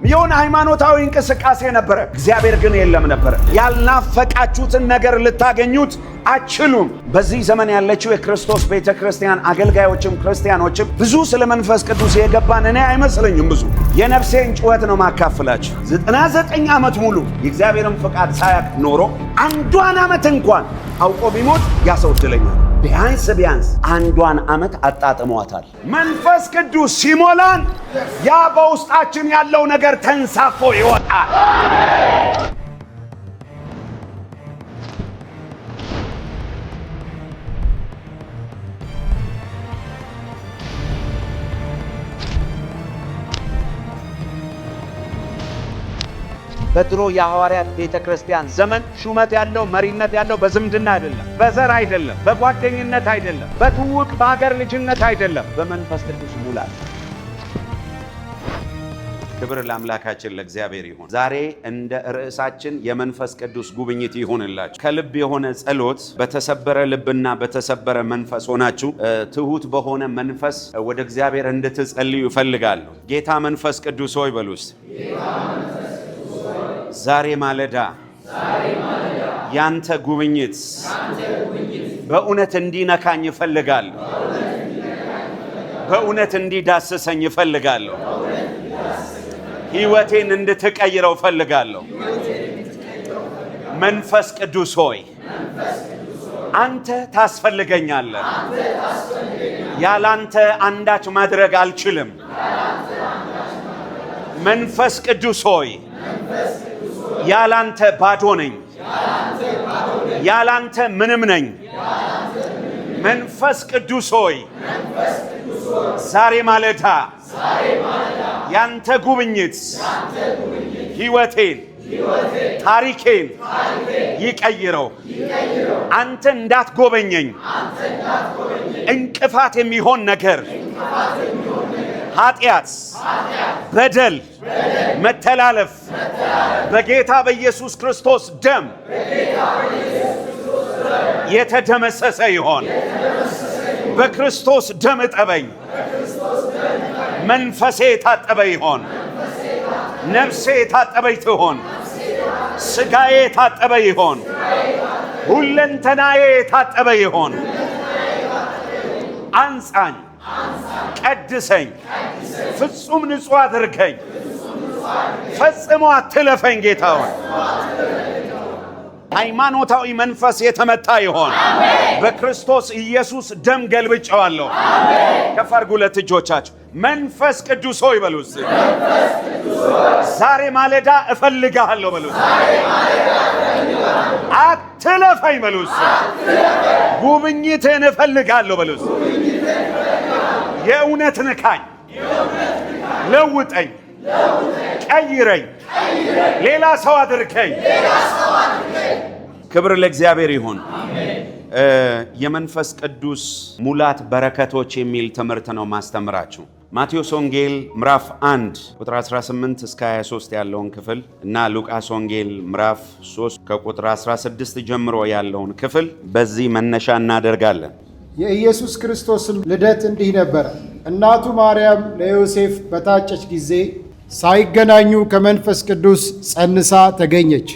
የሆነ ሃይማኖታዊ እንቅስቃሴ ነበረ። እግዚአብሔር ግን የለም ነበር። ያልናፈቃችሁትን ነገር ልታገኙት አትችሉም። በዚህ ዘመን ያለችው የክርስቶስ ቤተክርስቲያን አገልጋዮችም ክርስቲያኖችም ብዙ ስለ መንፈስ ቅዱስ የገባን እኔ አይመስለኝም። ብዙ የነፍሴን ጩኸት ነው ማካፈላችሁ። 99 ዓመት ሙሉ የእግዚአብሔርን ፍቃድ ሳያውቅ ኖሮ አንዷን ዓመት እንኳን አውቆ ቢሞት ያሰው እድለኛ። ቢያንስ አንዷን ዓመት አጣጥሟታል። መንፈስ ቅዱስ ሲሞላን ያ በውስጣችን ያለው ነገር ተንሳፎ ይወጣል። በድሮ የሐዋርያት ቤተክርስቲያን ዘመን ሹመት ያለው መሪነት ያለው በዝምድና አይደለም፣ በዘር አይደለም፣ በጓደኝነት አይደለም፣ በትውቅ በአገር ልጅነት አይደለም፣ በመንፈስ ቅዱስ ሙላት። ክብር ለአምላካችን ለእግዚአብሔር ይሁን። ዛሬ እንደ ርዕሳችን የመንፈስ ቅዱስ ጉብኝት ይሁንላችሁ። ከልብ የሆነ ጸሎት በተሰበረ ልብና በተሰበረ መንፈስ ሆናችሁ ትሁት በሆነ መንፈስ ወደ እግዚአብሔር እንድትጸልዩ ይፈልጋለሁ። ጌታ መንፈስ ቅዱስ ሆይ በሉስ። ዛሬ ማለዳ ያንተ ጉብኝት በእውነት እንዲነካኝ ይፈልጋለሁ። በእውነት እንዲዳስሰኝ ይፈልጋለሁ። ሕይወቴን እንድትቀይረው ይፈልጋለሁ። መንፈስ ቅዱስ ሆይ አንተ ታስፈልገኛለህ። ያላንተ አንዳች ማድረግ አልችልም። መንፈስ ቅዱስ ሆይ ያላንተ ባዶ ነኝ። ያላንተ ምንም ነኝ። መንፈስ ቅዱስ ሆይ ዛሬ ማለዳ ያንተ ጉብኝት ሕይወቴን ታሪኬን ይቀይረው። አንተ እንዳትጎበኘኝ እንቅፋት የሚሆን ነገር ኃጢአት፣ በደል፣ መተላለፍ በጌታ በኢየሱስ ክርስቶስ ደም የተደመሰሰ ይሆን። በክርስቶስ ደም እጠበኝ። መንፈሴ የታጠበ ይሆን። ነፍሴ የታጠበች ትሆን። ሥጋዬ የታጠበ ይሆን። ሁለንተናዬ የታጠበ ይሆን። አንጻኝ፣ ቀድሰኝ፣ ፍጹም ንጹሕ አድርገኝ። ፈጽሞ አትለፈኝ ጌታ ሆይ። ሃይማኖታዊ መንፈስ የተመታ ይሆን። በክርስቶስ ኢየሱስ ደም ገልብጨዋለሁ። ከፍ አድርጉ ሁለት እጆቻችሁ። መንፈስ ቅዱስ ሆይ በሉስ። ዛሬ ማለዳ እፈልግሃለሁ በሉስ። አትለፈኝ በሉስ። ጉብኝትህን እፈልጋለሁ በሉስ። የእውነት ንካኝ፣ ለውጠኝ፣ ቀይረኝ፣ ሌላ ሰው አድርገኝ። ክብር ለእግዚአብሔር ይሁን። የመንፈስ ቅዱስ ሙላት በረከቶች የሚል ትምህርት ነው ማስተምራችሁ። ማቴዎስ ወንጌል ምዕራፍ 1 ቁጥር 18 እስከ 23 ያለውን ክፍል እና ሉቃስ ወንጌል ምዕራፍ 3 ከቁጥር 16 ጀምሮ ያለውን ክፍል በዚህ መነሻ እናደርጋለን። የኢየሱስ ክርስቶስም ልደት እንዲህ ነበረ። እናቱ ማርያም ለዮሴፍ በታጨች ጊዜ ሳይገናኙ ከመንፈስ ቅዱስ ጸንሳ ተገኘች።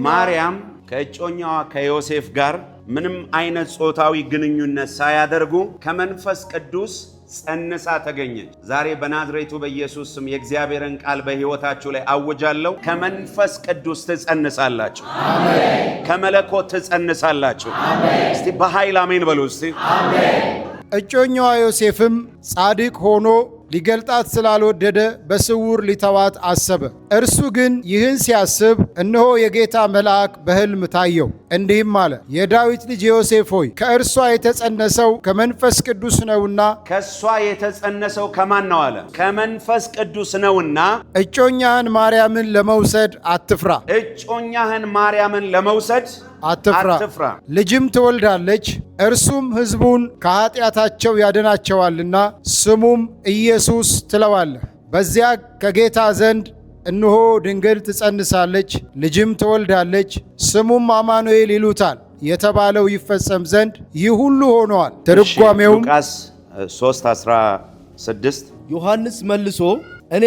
ማርያም ከእጮኛዋ ከዮሴፍ ጋር ምንም አይነት ጾታዊ ግንኙነት ሳያደርጉ ከመንፈስ ቅዱስ ጸንሳ ተገኘች። ዛሬ በናዝሬቱ በኢየሱስ ስም የእግዚአብሔርን ቃል በሕይወታችሁ ላይ አውጃለሁ። ከመንፈስ ቅዱስ ትጸንሳላችሁ። አሜን። ከመለኮት ትጸንሳላችሁ። አሜን። እስቲ በኃይል አሜን በሉ እስቲ። አሜን። እጮኛዋ ዮሴፍም ጻድቅ ሆኖ ሊገልጣት ስላልወደደ በስውር ሊተዋት አሰበ። እርሱ ግን ይህን ሲያስብ እነሆ የጌታ መልአክ በሕልም ታየው፣ እንዲህም አለ፣ የዳዊት ልጅ ዮሴፍ ሆይ ከእርሷ የተጸነሰው ከመንፈስ ቅዱስ ነውና። ከእሷ የተጸነሰው ከማን ነው አለ? ከመንፈስ ቅዱስ ነውና እጮኛህን ማርያምን ለመውሰድ አትፍራ። እጮኛህን ማርያምን ለመውሰድ አትፍራ። ልጅም ትወልዳለች፣ እርሱም ሕዝቡን ከኃጢአታቸው ያድናቸዋልና ስሙም ኢየሱስ ትለዋለህ። በዚያ ከጌታ ዘንድ እነሆ ድንግል ትጸንሳለች፣ ልጅም ትወልዳለች፣ ስሙም አማኑኤል ይሉታል የተባለው ይፈጸም ዘንድ ይህ ሁሉ ሆነዋል። ትርጓሜውም ሉቃስ 3:16 ዮሐንስ መልሶ እኔ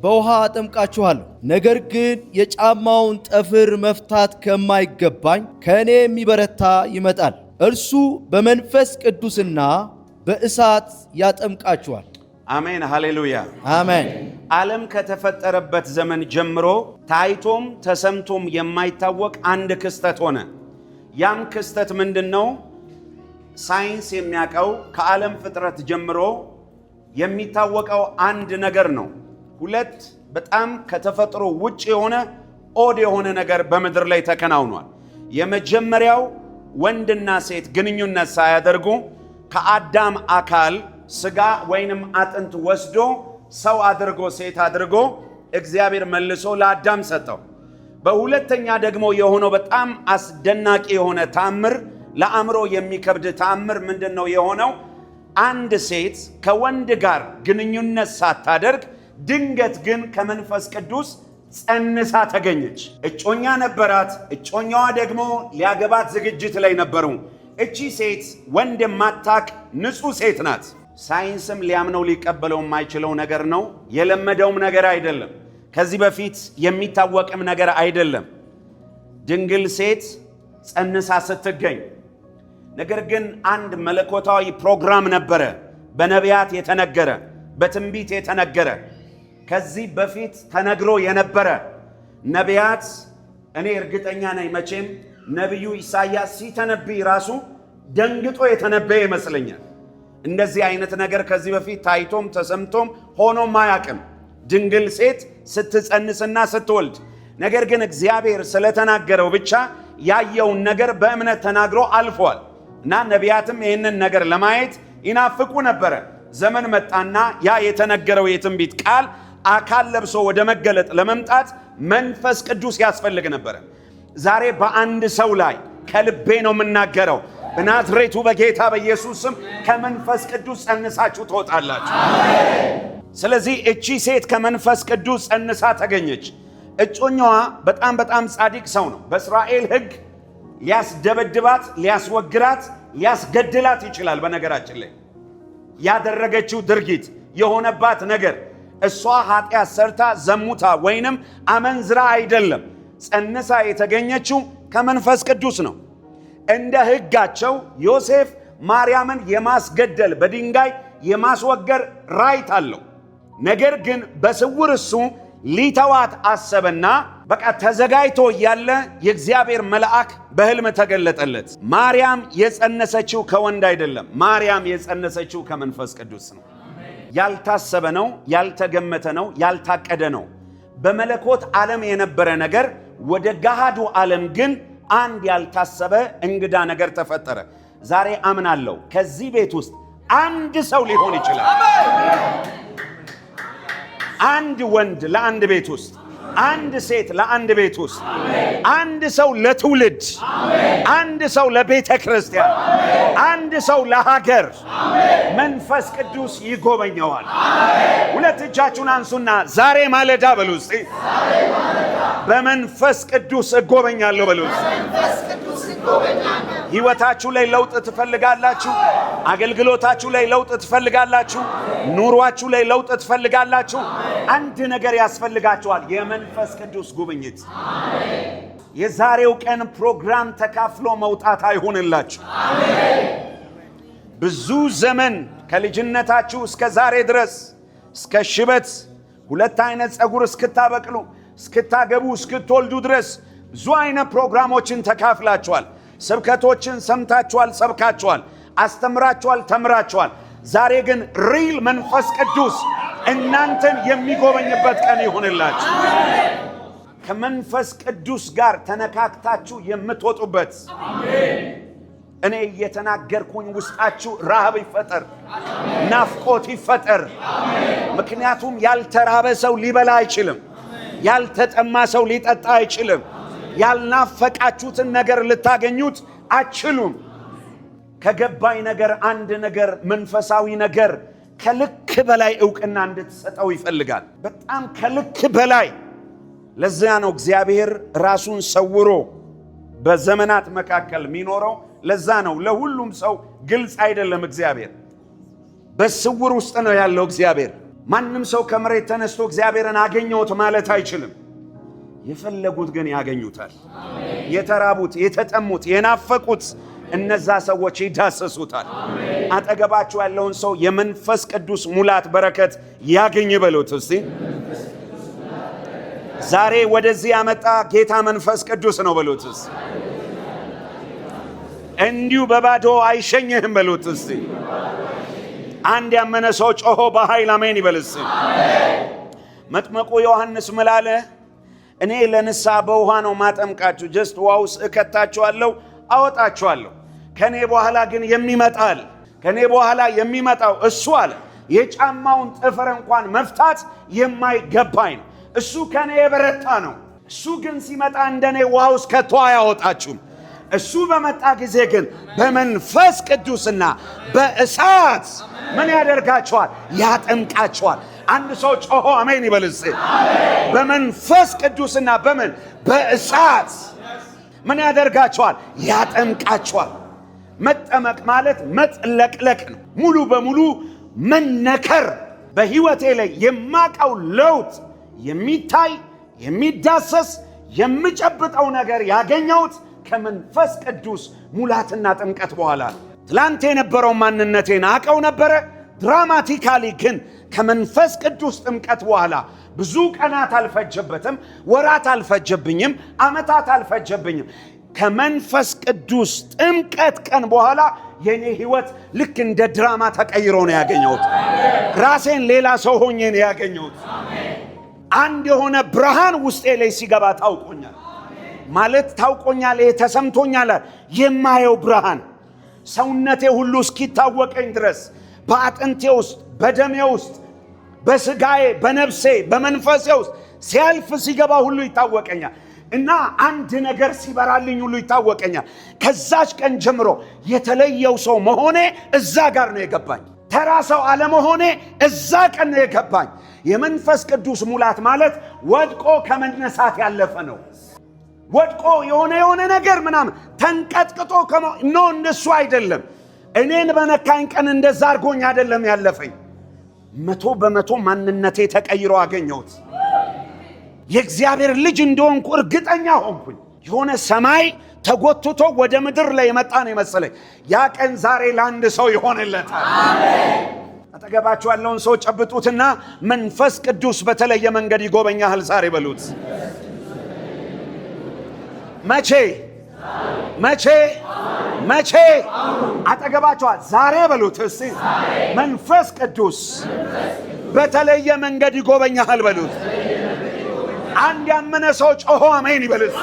በውሃ አጠምቃችኋለሁ። ነገር ግን የጫማውን ጠፍር መፍታት ከማይገባኝ ከእኔ የሚበረታ ይመጣል። እርሱ በመንፈስ ቅዱስና በእሳት ያጠምቃችኋል። አሜን፣ ሃሌሉያ፣ አሜን። ዓለም ከተፈጠረበት ዘመን ጀምሮ ታይቶም ተሰምቶም የማይታወቅ አንድ ክስተት ሆነ። ያም ክስተት ምንድነው? ሳይንስ የሚያውቀው ከዓለም ፍጥረት ጀምሮ የሚታወቀው አንድ ነገር ነው። ሁለት በጣም ከተፈጥሮ ውጭ የሆነ ኦድ የሆነ ነገር በምድር ላይ ተከናውኗል። የመጀመሪያው ወንድና ሴት ግንኙነት ሳያደርጉ ከአዳም አካል ስጋ ወይንም አጥንት ወስዶ ሰው አድርጎ ሴት አድርጎ እግዚአብሔር መልሶ ለአዳም ሰጠው። በሁለተኛ ደግሞ የሆነው በጣም አስደናቂ የሆነ ታምር፣ ለአእምሮ የሚከብድ ታምር ምንድነው የሆነው? አንድ ሴት ከወንድ ጋር ግንኙነት ሳታደርግ ድንገት ግን ከመንፈስ ቅዱስ ጸንሳ ተገኘች። እጮኛ ነበራት። እጮኛዋ ደግሞ ሊያገባት ዝግጅት ላይ ነበሩ። እቺ ሴት ወንድ የማታቅ ንጹህ ሴት ናት። ሳይንስም ሊያምነው ሊቀበለው የማይችለው ነገር ነው። የለመደውም ነገር አይደለም። ከዚህ በፊት የሚታወቅም ነገር አይደለም። ድንግል ሴት ጸንሳ ስትገኝ፣ ነገር ግን አንድ መለኮታዊ ፕሮግራም ነበረ፣ በነቢያት የተነገረ፣ በትንቢት የተነገረ፣ ከዚህ በፊት ተነግሮ የነበረ ነቢያት። እኔ እርግጠኛ ነኝ መቼም ነቢዩ ኢሳይያስ ሲተነብይ ራሱ ደንግጦ የተነበየ ይመስለኛል። እንደዚህ አይነት ነገር ከዚህ በፊት ታይቶም ተሰምቶም ሆኖም አያውቅም፣ ድንግል ሴት ስትጸንስና ስትወልድ። ነገር ግን እግዚአብሔር ስለተናገረው ብቻ ያየውን ነገር በእምነት ተናግሮ አልፏል እና ነቢያትም ይህንን ነገር ለማየት ይናፍቁ ነበረ። ዘመን መጣና ያ የተነገረው የትንቢት ቃል አካል ለብሶ ወደ መገለጥ ለመምጣት መንፈስ ቅዱስ ያስፈልግ ነበረ። ዛሬ በአንድ ሰው ላይ ከልቤ ነው የምናገረው፣ በናዝሬቱ በጌታ በኢየሱስ ስም ከመንፈስ ቅዱስ ጸንሳችሁ ትወጣላችሁ። ስለዚህ እቺ ሴት ከመንፈስ ቅዱስ ጸንሳ ተገኘች። እጮኛዋ በጣም ጻድቅ ሰው ነው። በእስራኤል ሕግ ሊያስደበድባት፣ ሊያስወግራት፣ ሊያስገድላት ይችላል። በነገራችን ላይ ያደረገችው ድርጊት የሆነባት ነገር እሷ ኃጢአት ሰርታ ዘሙታ ወይንም አመንዝራ አይደለም። ጸንሳ የተገኘችው ከመንፈስ ቅዱስ ነው። እንደ ሕጋቸው ዮሴፍ ማርያምን የማስገደል በድንጋይ የማስወገር ራይት አለው። ነገር ግን በስውር እሱ ሊተዋት አሰበና በቃ ተዘጋጅቶ ያለ የእግዚአብሔር መልአክ በሕልም ተገለጠለት። ማርያም የጸነሰችው ከወንድ አይደለም። ማርያም የጸነሰችው ከመንፈስ ቅዱስ ነው። ያልታሰበ ነው፣ ያልተገመተ ነው፣ ያልታቀደ ነው። በመለኮት ዓለም የነበረ ነገር ወደ ገሃዱ ዓለም ግን አንድ ያልታሰበ እንግዳ ነገር ተፈጠረ። ዛሬ አምናለሁ ከዚህ ቤት ውስጥ አንድ ሰው ሊሆን ይችላል። አንድ ወንድ ለአንድ ቤት ውስጥ፣ አንድ ሴት ለአንድ ቤት ውስጥ፣ አንድ ሰው ለትውልድ፣ አንድ ሰው ለቤተ ክርስቲያን፣ አንድ ሰው ለሀገር መንፈስ ቅዱስ ይጎበኘዋል። ሁለት እጃችሁን አንሱና ዛሬ ማለዳ በሉ እስቲ፣ በመንፈስ ቅዱስ እጎበኛለሁ በሉ። ሕይወታችሁ ላይ ለውጥ ትፈልጋላችሁ? አገልግሎታችሁ ላይ ለውጥ ትፈልጋላችሁ? ኑሯችሁ ላይ ለውጥ ትፈልጋላችሁ? አንድ ነገር ያስፈልጋችኋል፣ የመንፈስ ቅዱስ ጉብኝት። የዛሬው ቀን ፕሮግራም ተካፍሎ መውጣት አይሁንላችሁ። ብዙ ዘመን ከልጅነታችሁ እስከ ዛሬ ድረስ እስከ ሽበት ሁለት አይነት ጸጉር እስክታበቅሉ እስክታገቡ እስክትወልዱ ድረስ ብዙ አይነት ፕሮግራሞችን ተካፍላችኋል። ስብከቶችን ሰምታችኋል፣ ሰብካችኋል፣ አስተምራችኋል፣ ተምራችኋል። ዛሬ ግን ሪል መንፈስ ቅዱስ እናንተን የሚጎበኝበት ቀን ይሁንላችሁ። ከመንፈስ ቅዱስ ጋር ተነካክታችሁ የምትወጡበት። እኔ እየተናገርኩኝ ውስጣችሁ ረሃብ ይፈጠር፣ ናፍቆት ይፈጠር። ምክንያቱም ያልተራበ ሰው ሊበላ አይችልም። ያልተጠማ ሰው ሊጠጣ አይችልም። ያልናፈቃችሁትን ነገር ልታገኙት አትችሉም። ከገባኝ ነገር አንድ ነገር መንፈሳዊ ነገር ከልክ በላይ ዕውቅና እንድትሰጠው ይፈልጋል። በጣም ከልክ በላይ። ለዚያ ነው እግዚአብሔር ራሱን ሰውሮ በዘመናት መካከል የሚኖረው። ለዛ ነው ለሁሉም ሰው ግልጽ አይደለም። እግዚአብሔር በስውር ውስጥ ነው ያለው። እግዚአብሔር ማንም ሰው ከመሬት ተነስቶ እግዚአብሔርን አገኘሁት ማለት አይችልም። የፈለጉት ግን ያገኙታል። የተራቡት፣ የተጠሙት፣ የናፈቁት እነዛ ሰዎች ይዳሰሱታል። አጠገባችሁ ያለውን ሰው የመንፈስ ቅዱስ ሙላት በረከት ያገኝ በሉት እስቲ። ዛሬ ወደዚህ ያመጣ ጌታ መንፈስ ቅዱስ ነው በሉት እስቲ። እንዲሁ በባዶ አይሸኝህም በሉት እስቲ። አንድ ያመነ ሰው ጮሆ በኃይል አሜን ይበል እስቲ። መጥምቁ ዮሐንስ ምን አለ? እኔ ለንስሐ በውሃ ነው ማጠምቃችሁ፣ ጀስት ውሃ ውስጥ እከታችኋለሁ አወጣችኋለሁ። ከኔ በኋላ ግን የሚመጣል፣ ከኔ በኋላ የሚመጣው እሱ አለ የጫማውን ጥፍር እንኳን መፍታት የማይገባኝ ነው። እሱ ከኔ የበረታ ነው። እሱ ግን ሲመጣ እንደኔ ውሃ ውስጥ ከቶ አያወጣችሁም። እሱ በመጣ ጊዜ ግን በመንፈስ ቅዱስና በእሳት ምን ያደርጋችኋል? ያጠምቃችኋል። አንድ ሰው ጮሆ አሜን ይበልስ። በመንፈስ ቅዱስና በምን በእሳት ምን ያደርጋችኋል? ያጠምቃችኋል። መጠመቅ ማለት መጥለቅለቅ ነው። ሙሉ በሙሉ መነከር። በህይወቴ ላይ የማቀው ለውጥ የሚታይ የሚዳሰስ የምጨብጠው ነገር ያገኘሁት ከመንፈስ ቅዱስ ሙላትና ጥምቀት በኋላ። ትላንት የነበረው ማንነቴን አቀው ነበረ። ድራማቲካሊ ግን ከመንፈስ ቅዱስ ጥምቀት በኋላ ብዙ ቀናት አልፈጀበትም፣ ወራት አልፈጀብኝም፣ ዓመታት አልፈጀብኝም። ከመንፈስ ቅዱስ ጥምቀት ቀን በኋላ የኔ ህይወት ልክ እንደ ድራማ ተቀይሮ ነው ያገኘሁት። ራሴን ሌላ ሰው ሆኜ ነው ያገኘሁት። አንድ የሆነ ብርሃን ውስጤ ላይ ሲገባ ታውቆኛል ማለት ታውቆኛል፣ ተሰምቶኛል። የማየው ብርሃን ሰውነቴ ሁሉ እስኪታወቀኝ ድረስ በአጥንቴ ውስጥ፣ በደሜ ውስጥ፣ በስጋዬ፣ በነፍሴ፣ በመንፈሴ ውስጥ ሲያልፍ ሲገባ ሁሉ ይታወቀኛል እና አንድ ነገር ሲበራልኝ ሁሉ ይታወቀኛል። ከዛች ቀን ጀምሮ የተለየው ሰው መሆኔ እዛ ጋር ነው የገባኝ። ተራ ሰው አለመሆኔ እዛ ቀን ነው የገባኝ። የመንፈስ ቅዱስ ሙላት ማለት ወድቆ ከመነሳት ያለፈ ነው። ወድቆ የሆነ ነገር ምናምን ተንቀጥቅጦ ኖ እንደሱ አይደለም። እኔን በነካኝ ቀን እንደዛ አድርጎኝ አይደለም ያለፈኝ። 100% ማንነቴ ተቀይሮ አገኘሁት። የእግዚአብሔር ልጅ እንደሆንኩ እርግጠኛ ሆንኩኝ። የሆነ ሰማይ ተጎትቶ ወደ ምድር ላይ የመጣ ነው የመሰለኝ። ያ ቀን ዛሬ ለአንድ ሰው ይሆንለታል። አጠገባችሁ ያለውን ሰው ጨብጡትና መንፈስ ቅዱስ በተለየ መንገድ ይጎበኛል ዛሬ በሉት። መቼ መቼ መቼ? አጠገባችኋል ዛሬ በሉት እስቲ። መንፈስ ቅዱስ በተለየ መንገድ ይጎበኛል በሉት። አንድ ያመነ ሰው ጮሆ አሜን ይበልስ።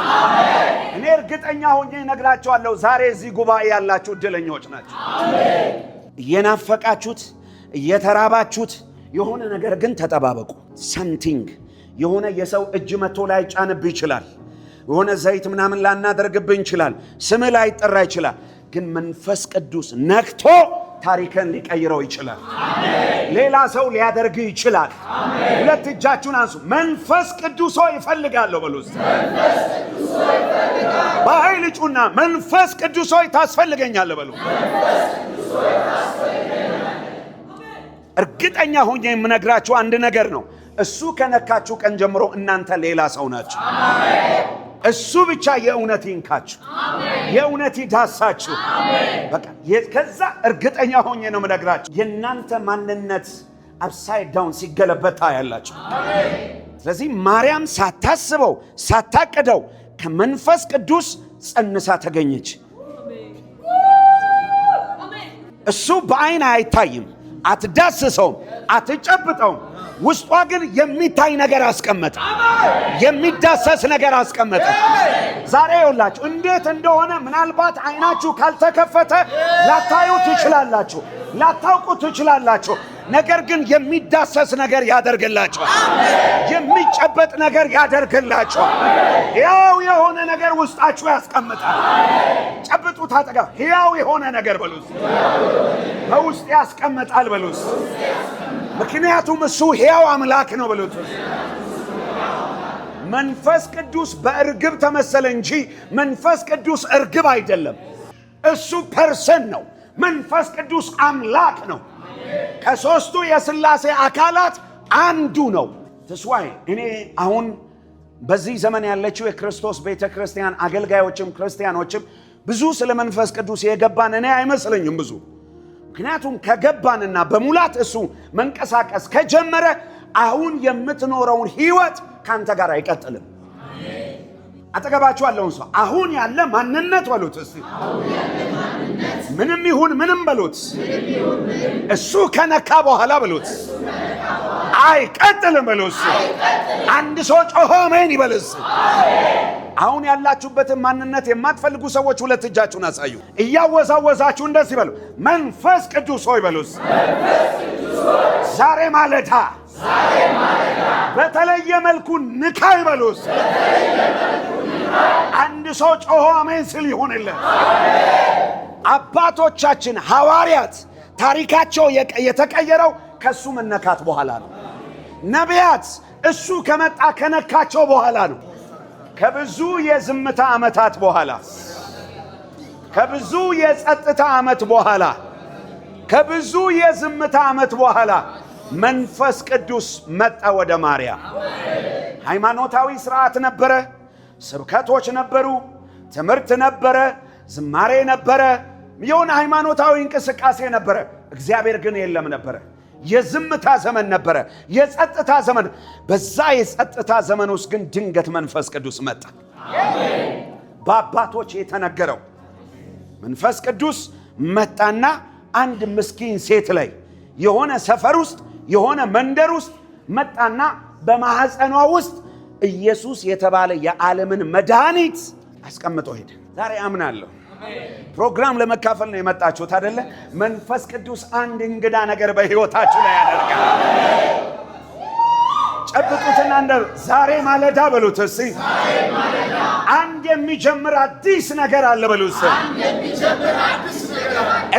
እኔ እርግጠኛ ሆኜ እነግራችኋለሁ ዛሬ እዚህ ጉባኤ ያላችሁ እድለኞች ናችሁ። እየናፈቃችሁት እየተራባችሁት የሆነ ነገር ግን ተጠባበቁ። ሰምቲንግ የሆነ የሰው እጅ መጥቶ ላይ ጫንብ ይችላል። የሆነ ዘይት ምናምን ላናደርግብህ ይችላል። ስም ላይ ይጠራ ይችላል። ግን መንፈስ ቅዱስ ነክቶ ታሪክን ሊቀይረው ይችላል። ሌላ ሰው ሊያደርግ ይችላል። ሁለት እጃችሁን አንሱ። መንፈስ ቅዱስ ሆይ እፈልጋለሁ በሉ። በኃይል ጩና መንፈስ ቅዱስ ሆይ ታስፈልገኛለህ በሉ። እርግጠኛ ሆኜ የምነግራችሁ አንድ ነገር ነው። እሱ ከነካችሁ ቀን ጀምሮ እናንተ ሌላ ሰው ናችሁ። እሱ ብቻ የእውነት ይንካችሁ፣ የእውነት ይዳሳችሁ። በቃ ከዛ እርግጠኛ ሆኜ ነው የምነግራችሁ የእናንተ ማንነት አፕሳይድ ዳውን ሲገለበጥ ታያላችሁ። ስለዚህ ማርያም ሳታስበው ሳታቅደው ከመንፈስ ቅዱስ ጸንሳ ተገኘች። እሱ በአይን አይታይም፣ አትዳስሰውም፣ አትጨብጠውም። ውስጧ ግን የሚታይ ነገር አስቀመጠ፣ የሚዳሰስ ነገር አስቀመጠ። ዛሬ ይኸውላችሁ እንዴት እንደሆነ ምናልባት አይናችሁ ካልተከፈተ ላታዩ ትችላላችሁ፣ ላታውቁ ትችላላችሁ። ነገር ግን የሚዳሰስ ነገር ያደርግላችኋል፣ የሚጨበጥ ነገር ያደርግላችኋል። ሕያው የሆነ ነገር ውስጣችሁ ያስቀምጣል። ጨብጡት። አጠገብ ሕያው የሆነ ነገር በሉት፣ በውስጥ ያስቀምጣል በሉት። ምክንያቱም እሱ ሕያው አምላክ ነው በሉት። መንፈስ ቅዱስ በእርግብ ተመሰለ እንጂ መንፈስ ቅዱስ እርግብ አይደለም። እሱ ፐርሰን ነው። መንፈስ ቅዱስ አምላክ ነው። ከሦስቱ የሥላሴ አካላት አንዱ ነው። ተስዋይ እኔ አሁን በዚህ ዘመን ያለችው የክርስቶስ ቤተክርስቲያን አገልጋዮችም ክርስቲያኖችም ብዙ ስለ መንፈስ ቅዱስ የገባን እኔ አይመስለኝም ብዙ። ምክንያቱም ከገባንና በሙላት እሱ መንቀሳቀስ ከጀመረ አሁን የምትኖረውን ህይወት ካንተ ጋር አይቀጥልም። አጠገባችሁ ያለውን ሰው አሁን ያለ ማንነት በሉት እስቲ። ምንም ይሁን ምንም በሉት። እሱ ከነካ በኋላ በሉት አይቀጥልም በሉት። አንድ ሰው ጮሆ አሜን ይበልስ። አሁን ያላችሁበትን ማንነት የማትፈልጉ ሰዎች ሁለት እጃችሁን አሳዩ። እያወዛወዛችሁ እንደዚህ በሉ፣ መንፈስ ቅዱስ ሆይ በሉስ። ዛሬ ማለዳ በተለየ መልኩ ንካይ በሉስ። አንድ ሰው ጮሆ አሜን ሲል ይሁንልን። አባቶቻችን ሐዋርያት ታሪካቸው የተቀየረው ከሱ መነካት በኋላ ነው። ነቢያት እሱ ከመጣ ከነካቸው በኋላ ነው። ከብዙ የዝምታ ዓመታት በኋላ፣ ከብዙ የጸጥታ ዓመት በኋላ፣ ከብዙ የዝምታ ዓመት በኋላ መንፈስ ቅዱስ መጣ ወደ ማርያም። ሃይማኖታዊ ስርዓት ነበረ፣ ስብከቶች ነበሩ፣ ትምህርት ነበረ፣ ዝማሬ ነበረ፣ የሆነ ሃይማኖታዊ እንቅስቃሴ ነበረ። እግዚአብሔር ግን የለም ነበረ። የዝምታ ዘመን ነበረ፣ የጸጥታ ዘመን። በዛ የጸጥታ ዘመን ውስጥ ግን ድንገት መንፈስ ቅዱስ መጣ። በአባቶች የተነገረው መንፈስ ቅዱስ መጣና አንድ ምስኪን ሴት ላይ የሆነ ሰፈር ውስጥ የሆነ መንደር ውስጥ መጣና በማህፀኗ ውስጥ ኢየሱስ የተባለ የዓለምን መድኃኒት አስቀምጦ ሄደ። ዛሬ አምናለሁ ፕሮግራም ለመካፈል ነው የመጣችሁት አይደለ? መንፈስ ቅዱስ አንድ እንግዳ ነገር በህይወታችሁ ላይ ያደርጋል። ጨብጡትና እንደ ዛሬ ማለዳ በሉት እስቲ። አንድ የሚጀምር አዲስ ነገር አለ በሉ እስቲ።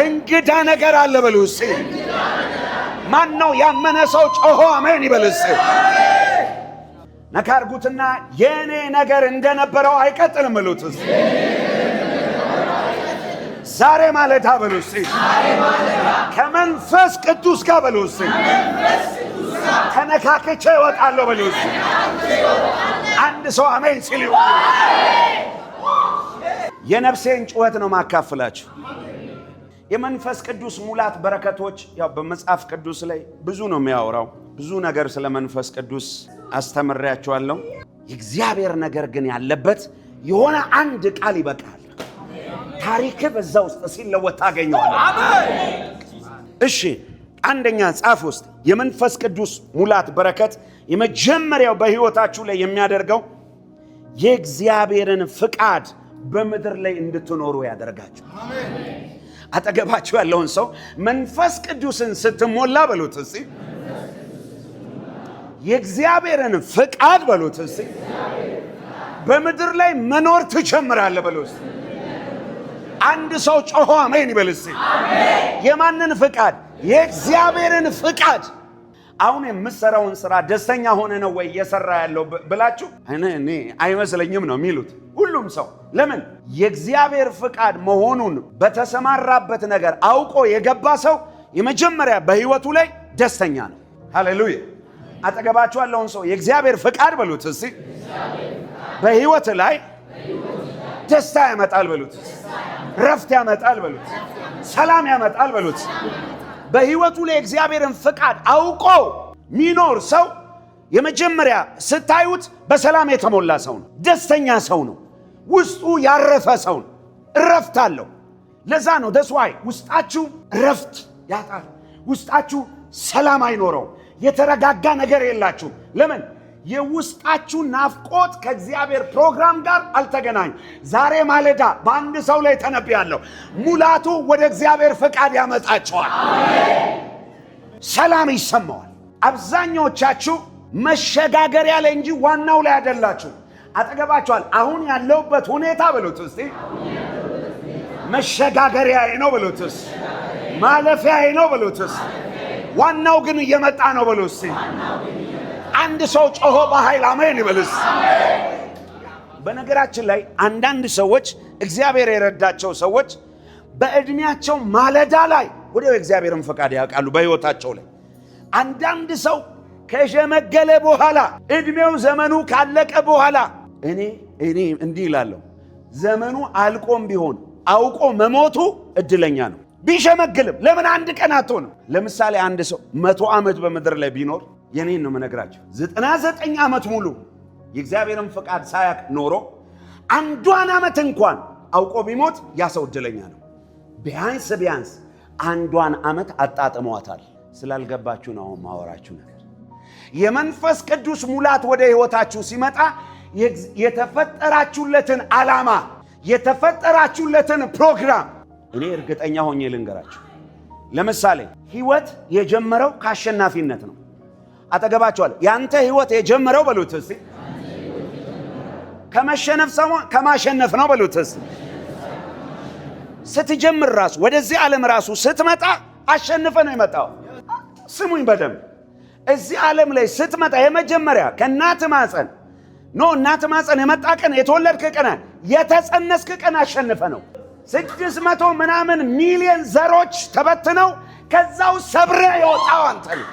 እንግዳ ነገር አለ በሉ እስቲ። ማን ነው ያመነ ሰው ጮሆ አሜን ይበል እስቲ። ነካርጉትና የኔ ነገር እንደነበረው አይቀጥልም በሉት እስቲ። ዛሬ ማለዳ በሉ እስቲ። ከመንፈስ ቅዱስ ጋር በሉ እስቲ። ተነካክቼ እወጣለሁ በሉ እስቲ። አንድ ሰው አሜን ሲል የነፍሴን ጩኸት ነው ማካፈላችሁ። የመንፈስ ቅዱስ ሙላት በረከቶች ያው በመጽሐፍ ቅዱስ ላይ ብዙ ነው የሚያወራው። ብዙ ነገር ስለ መንፈስ ቅዱስ አስተምሬያችኋለሁ። የእግዚአብሔር ነገር ግን ያለበት የሆነ አንድ ቃል ይበቃል። ታሪክ በዛ ውስጥ ሲለወጥ ታገኘዋለህ። እሺ አንደኛ ጻፍ ውስጥ የመንፈስ ቅዱስ ሙላት በረከት የመጀመሪያው በህይወታችሁ ላይ የሚያደርገው የእግዚአብሔርን ፍቃድ በምድር ላይ እንድትኖሩ ያደርጋችሁ። አጠገባችሁ ያለውን ሰው መንፈስ ቅዱስን ስትሞላ በሉት እስቲ። የእግዚአብሔርን ፍቃድ በሉት እስቲ። በምድር ላይ መኖር ትጀምራለህ በሉት። አንድ ሰው ጮሆ አሜን ይበል እስቲ። የማንን ፍቃድ? የእግዚአብሔርን ፍቃድ። አሁን የምትሰራውን ስራ ደስተኛ ሆነ ነው ወይ እየሰራ ያለው ብላችሁ እኔ አይመስለኝም ነው የሚሉት ሁሉም ሰው። ለምን? የእግዚአብሔር ፍቃድ መሆኑን በተሰማራበት ነገር አውቆ የገባ ሰው የመጀመሪያ በህይወቱ ላይ ደስተኛ ነው። ሃሌሉያ። አጠገባችሁ ያለውን ሰው የእግዚአብሔር ፍቃድ በሉት እስቲ። በህይወት ላይ ደስታ ያመጣል በሉት። ረፍት ያመጣል በሉት። ሰላም ያመጣል በሉት። በህይወቱ ላይ እግዚአብሔርን ፍቃድ አውቆ ሚኖር ሰው የመጀመሪያ ስታዩት በሰላም የተሞላ ሰው ነው። ደስተኛ ሰው ነው። ውስጡ ያረፈ ሰው ነው። ረፍት አለው። ለዛ ነው ደስዋይ ውስጣችሁ ረፍት ያጣል። ውስጣችሁ ሰላም አይኖረው። የተረጋጋ ነገር የላችሁ። ለምን? የውስጣችሁ ናፍቆት ከእግዚአብሔር ፕሮግራም ጋር አልተገናኝ። ዛሬ ማለዳ በአንድ ሰው ላይ ተነብያለሁ። ሙላቱ ወደ እግዚአብሔር ፍቃድ ያመጣቸዋል። ሰላም ይሰማዋል። አብዛኞቻችሁ መሸጋገሪያ ላይ እንጂ ዋናው ላይ አይደላችሁ። አጠገባችኋል አሁን ያለውበት ሁኔታ በሉት እስቲ። መሸጋገሪያዬ ነው በሉት እስቲ። ማለፊያዬ ነው በሉት እስቲ። ዋናው ግን እየመጣ ነው በሉት እስቲ። አንድ ሰው ጮሆ በኃይል አሜን ይበልስ። በነገራችን ላይ አንዳንድ ሰዎች እግዚአብሔር የረዳቸው ሰዎች በእድሜያቸው ማለዳ ላይ ወደ እግዚአብሔርን ፈቃድ ያውቃሉ በህይወታቸው ላይ። አንዳንድ ሰው ከሸመገለ በኋላ እድሜው ዘመኑ ካለቀ በኋላ እኔ እንዲህ እላለሁ፣ ዘመኑ አልቆም ቢሆን አውቆ መሞቱ እድለኛ ነው። ቢሸመግልም ለምን አንድ ቀን አትሆንም? ለምሳሌ አንድ ሰው 100 ዓመት በምድር ላይ ቢኖር የኔን ነው የምነግራቸው፣ 99 ዓመት ሙሉ የእግዚአብሔርን ፈቃድ ሳያቅ ኖሮ አንዷን ዓመት እንኳን አውቆ ቢሞት ያ ሰው እድለኛ ነው። ቢያንስ አንዷን ዓመት አጣጥመዋታል። ስላልገባችሁ ነው ማወራችሁ ነገር። የመንፈስ ቅዱስ ሙላት ወደ ሕይወታችሁ ሲመጣ የተፈጠራችሁለትን ዓላማ የተፈጠራችሁለትን ፕሮግራም እኔ እርግጠኛ ሆኜ ልንገራችሁ። ለምሳሌ ሕይወት የጀመረው ከአሸናፊነት ነው። አጠገባችኋል። ያንተ ሕይወት የጀመረው በሉት እስቲ ከማሸነፍ ነው በሉት እስቲ። ስትጀምር ራሱ ወደዚህ ዓለም ራሱ ስትመጣ አሸንፈ ነው የመጣው። ስሙኝ በደንብ። እዚህ ዓለም ላይ ስትመጣ የመጀመሪያ ከእናት ማፀን እናት ማፀን የመጣ ቀን የተወለድክ ቀን የተጸነስክ ቀን አሸንፈ ነው። 600 ምናምን ሚሊዮን ዘሮች ተበትነው ከዛው ሰብረ የወጣው አንተ ነው።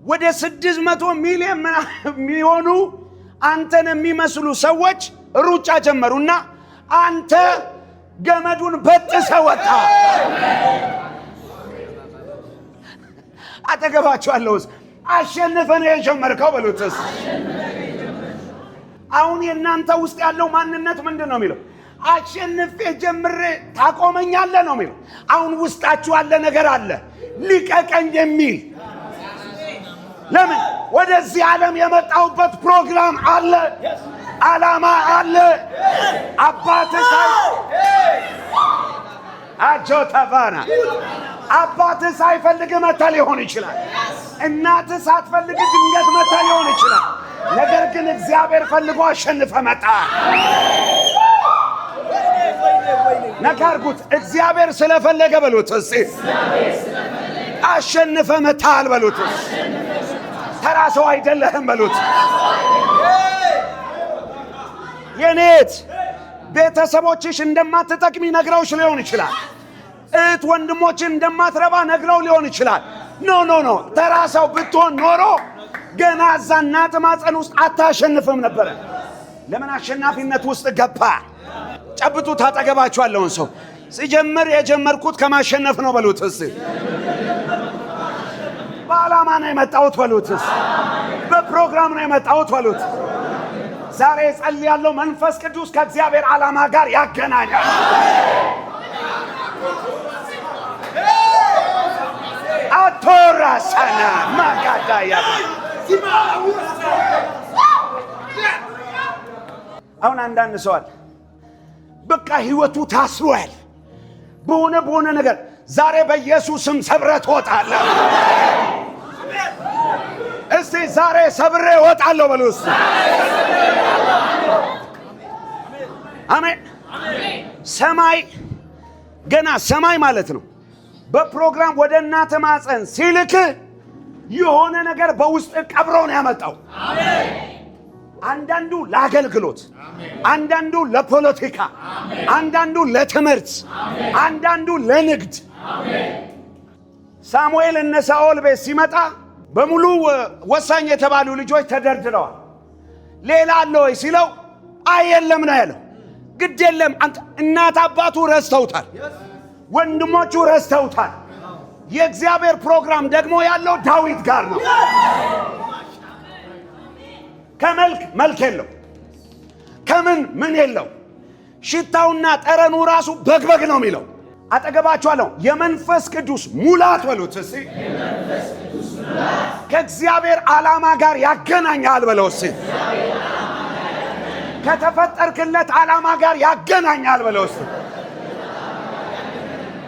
ወደ 600 ሚሊዮን የሚሆኑ አንተን የሚመስሉ ሰዎች ሩጫ ጀመሩና አንተ ገመዱን በጥሰ ወጣ። አጠገባችኋለሁስ አሸንፈ ነው የጀመርከው በሉትስ። አሁን የእናንተ ውስጥ ያለው ማንነት ምንድን ነው የሚለው? አሸንፌ ጀምሬ ታቆመኛለህ ነው የሚለው። አሁን ውስጣችሁ ያለ ነገር አለ ሊቀቀኝ የሚል። ለምን? ወደዚህ ዓለም የመጣሁበት ፕሮግራም አለ፣ ዓላማ አለ። አባትህ ሳይፈልግ መታ ሊሆን ይችላል። እናትህ ሳትፈልግ ድንገት መታ ሊሆን ይችላል። ነገር ግን እግዚአብሔር ፈልጎ አሸንፈ መጣ። ነካርጉት። እግዚአብሔር ስለፈለገ በሉት እስቲ አሸንፈ መጣል በሉት። ተራ ሰው አይደለህም በሉት። የኔት ቤተሰቦችሽ እንደማትጠቅሚ ነግረውሽ ሊሆን ይችላል። እህት ወንድሞችን እንደማትረባ ነግረው ሊሆን ይችላል። ኖ ተራ ሰው ብትሆን ኖሮ ገና እዛ እናት ማፀን ውስጥ አታሸንፍም ነበረ። ለምን አሸናፊነት ውስጥ ገባ? ጨብጡ። ታጠገባችኋለውን ሰው ሲጀምር የጀመርኩት ከማሸነፍ ነው በሉት እስቲ። በዓላማ ነው የመጣሁት በሉት እስቲ። በፕሮግራም ነው የመጣሁት በሉት። ዛሬ ጸልያለሁ፣ መንፈስ ቅዱስ ከእግዚአብሔር ዓላማ ጋር ያገናኛል። አቶራሰና ማጋዳያ አሁን አንዳንድ ሰው አለ በቃ ህይወቱ ታስሯል በሆነ ነገር። ዛሬ በኢየሱስም ሰብረህ ትወጣለህ። እስቲ ዛሬ ሰብሬ እወጣለሁ በሉ እስቲ። አሜን። ሰማይ ገና ሰማይ ማለት ነው በፕሮግራም ወደ እናት ማፀን ሲልክ የሆነ ነገር በውስጥ ቀብሮ ነው ያመጣው። አንዳንዱ ለአገልግሎት፣ አንዳንዱ ለፖለቲካ፣ አንዳንዱ ለትምህርት፣ አንዳንዱ ለንግድ። ሳሙኤል እነ ሳኦል ቤት ሲመጣ በሙሉ ወሳኝ የተባሉ ልጆች ተደርድረዋል። ሌላ አለ ወይ ሲለው አይ የለም ነው ያለው። ግድ የለም እናት አባቱ ረስተውታል፣ ወንድሞቹ ረስተውታል። የእግዚአብሔር ፕሮግራም ደግሞ ያለው ዳዊት ጋር ነው። ከመልክ መልክ የለው፣ ከምን የለው። ሽታውና ጠረኑ ራሱ በግበግ ነው የሚለው። አጠገባችኋለሁ የመንፈስ ቅዱስ ሙላት በሉት እስቲ። ከእግዚአብሔር ዓላማ ጋር ያገናኛል በለው እስቲ። ከተፈጠርክለት ዓላማ ጋር ያገናኛል በለው እስቲ።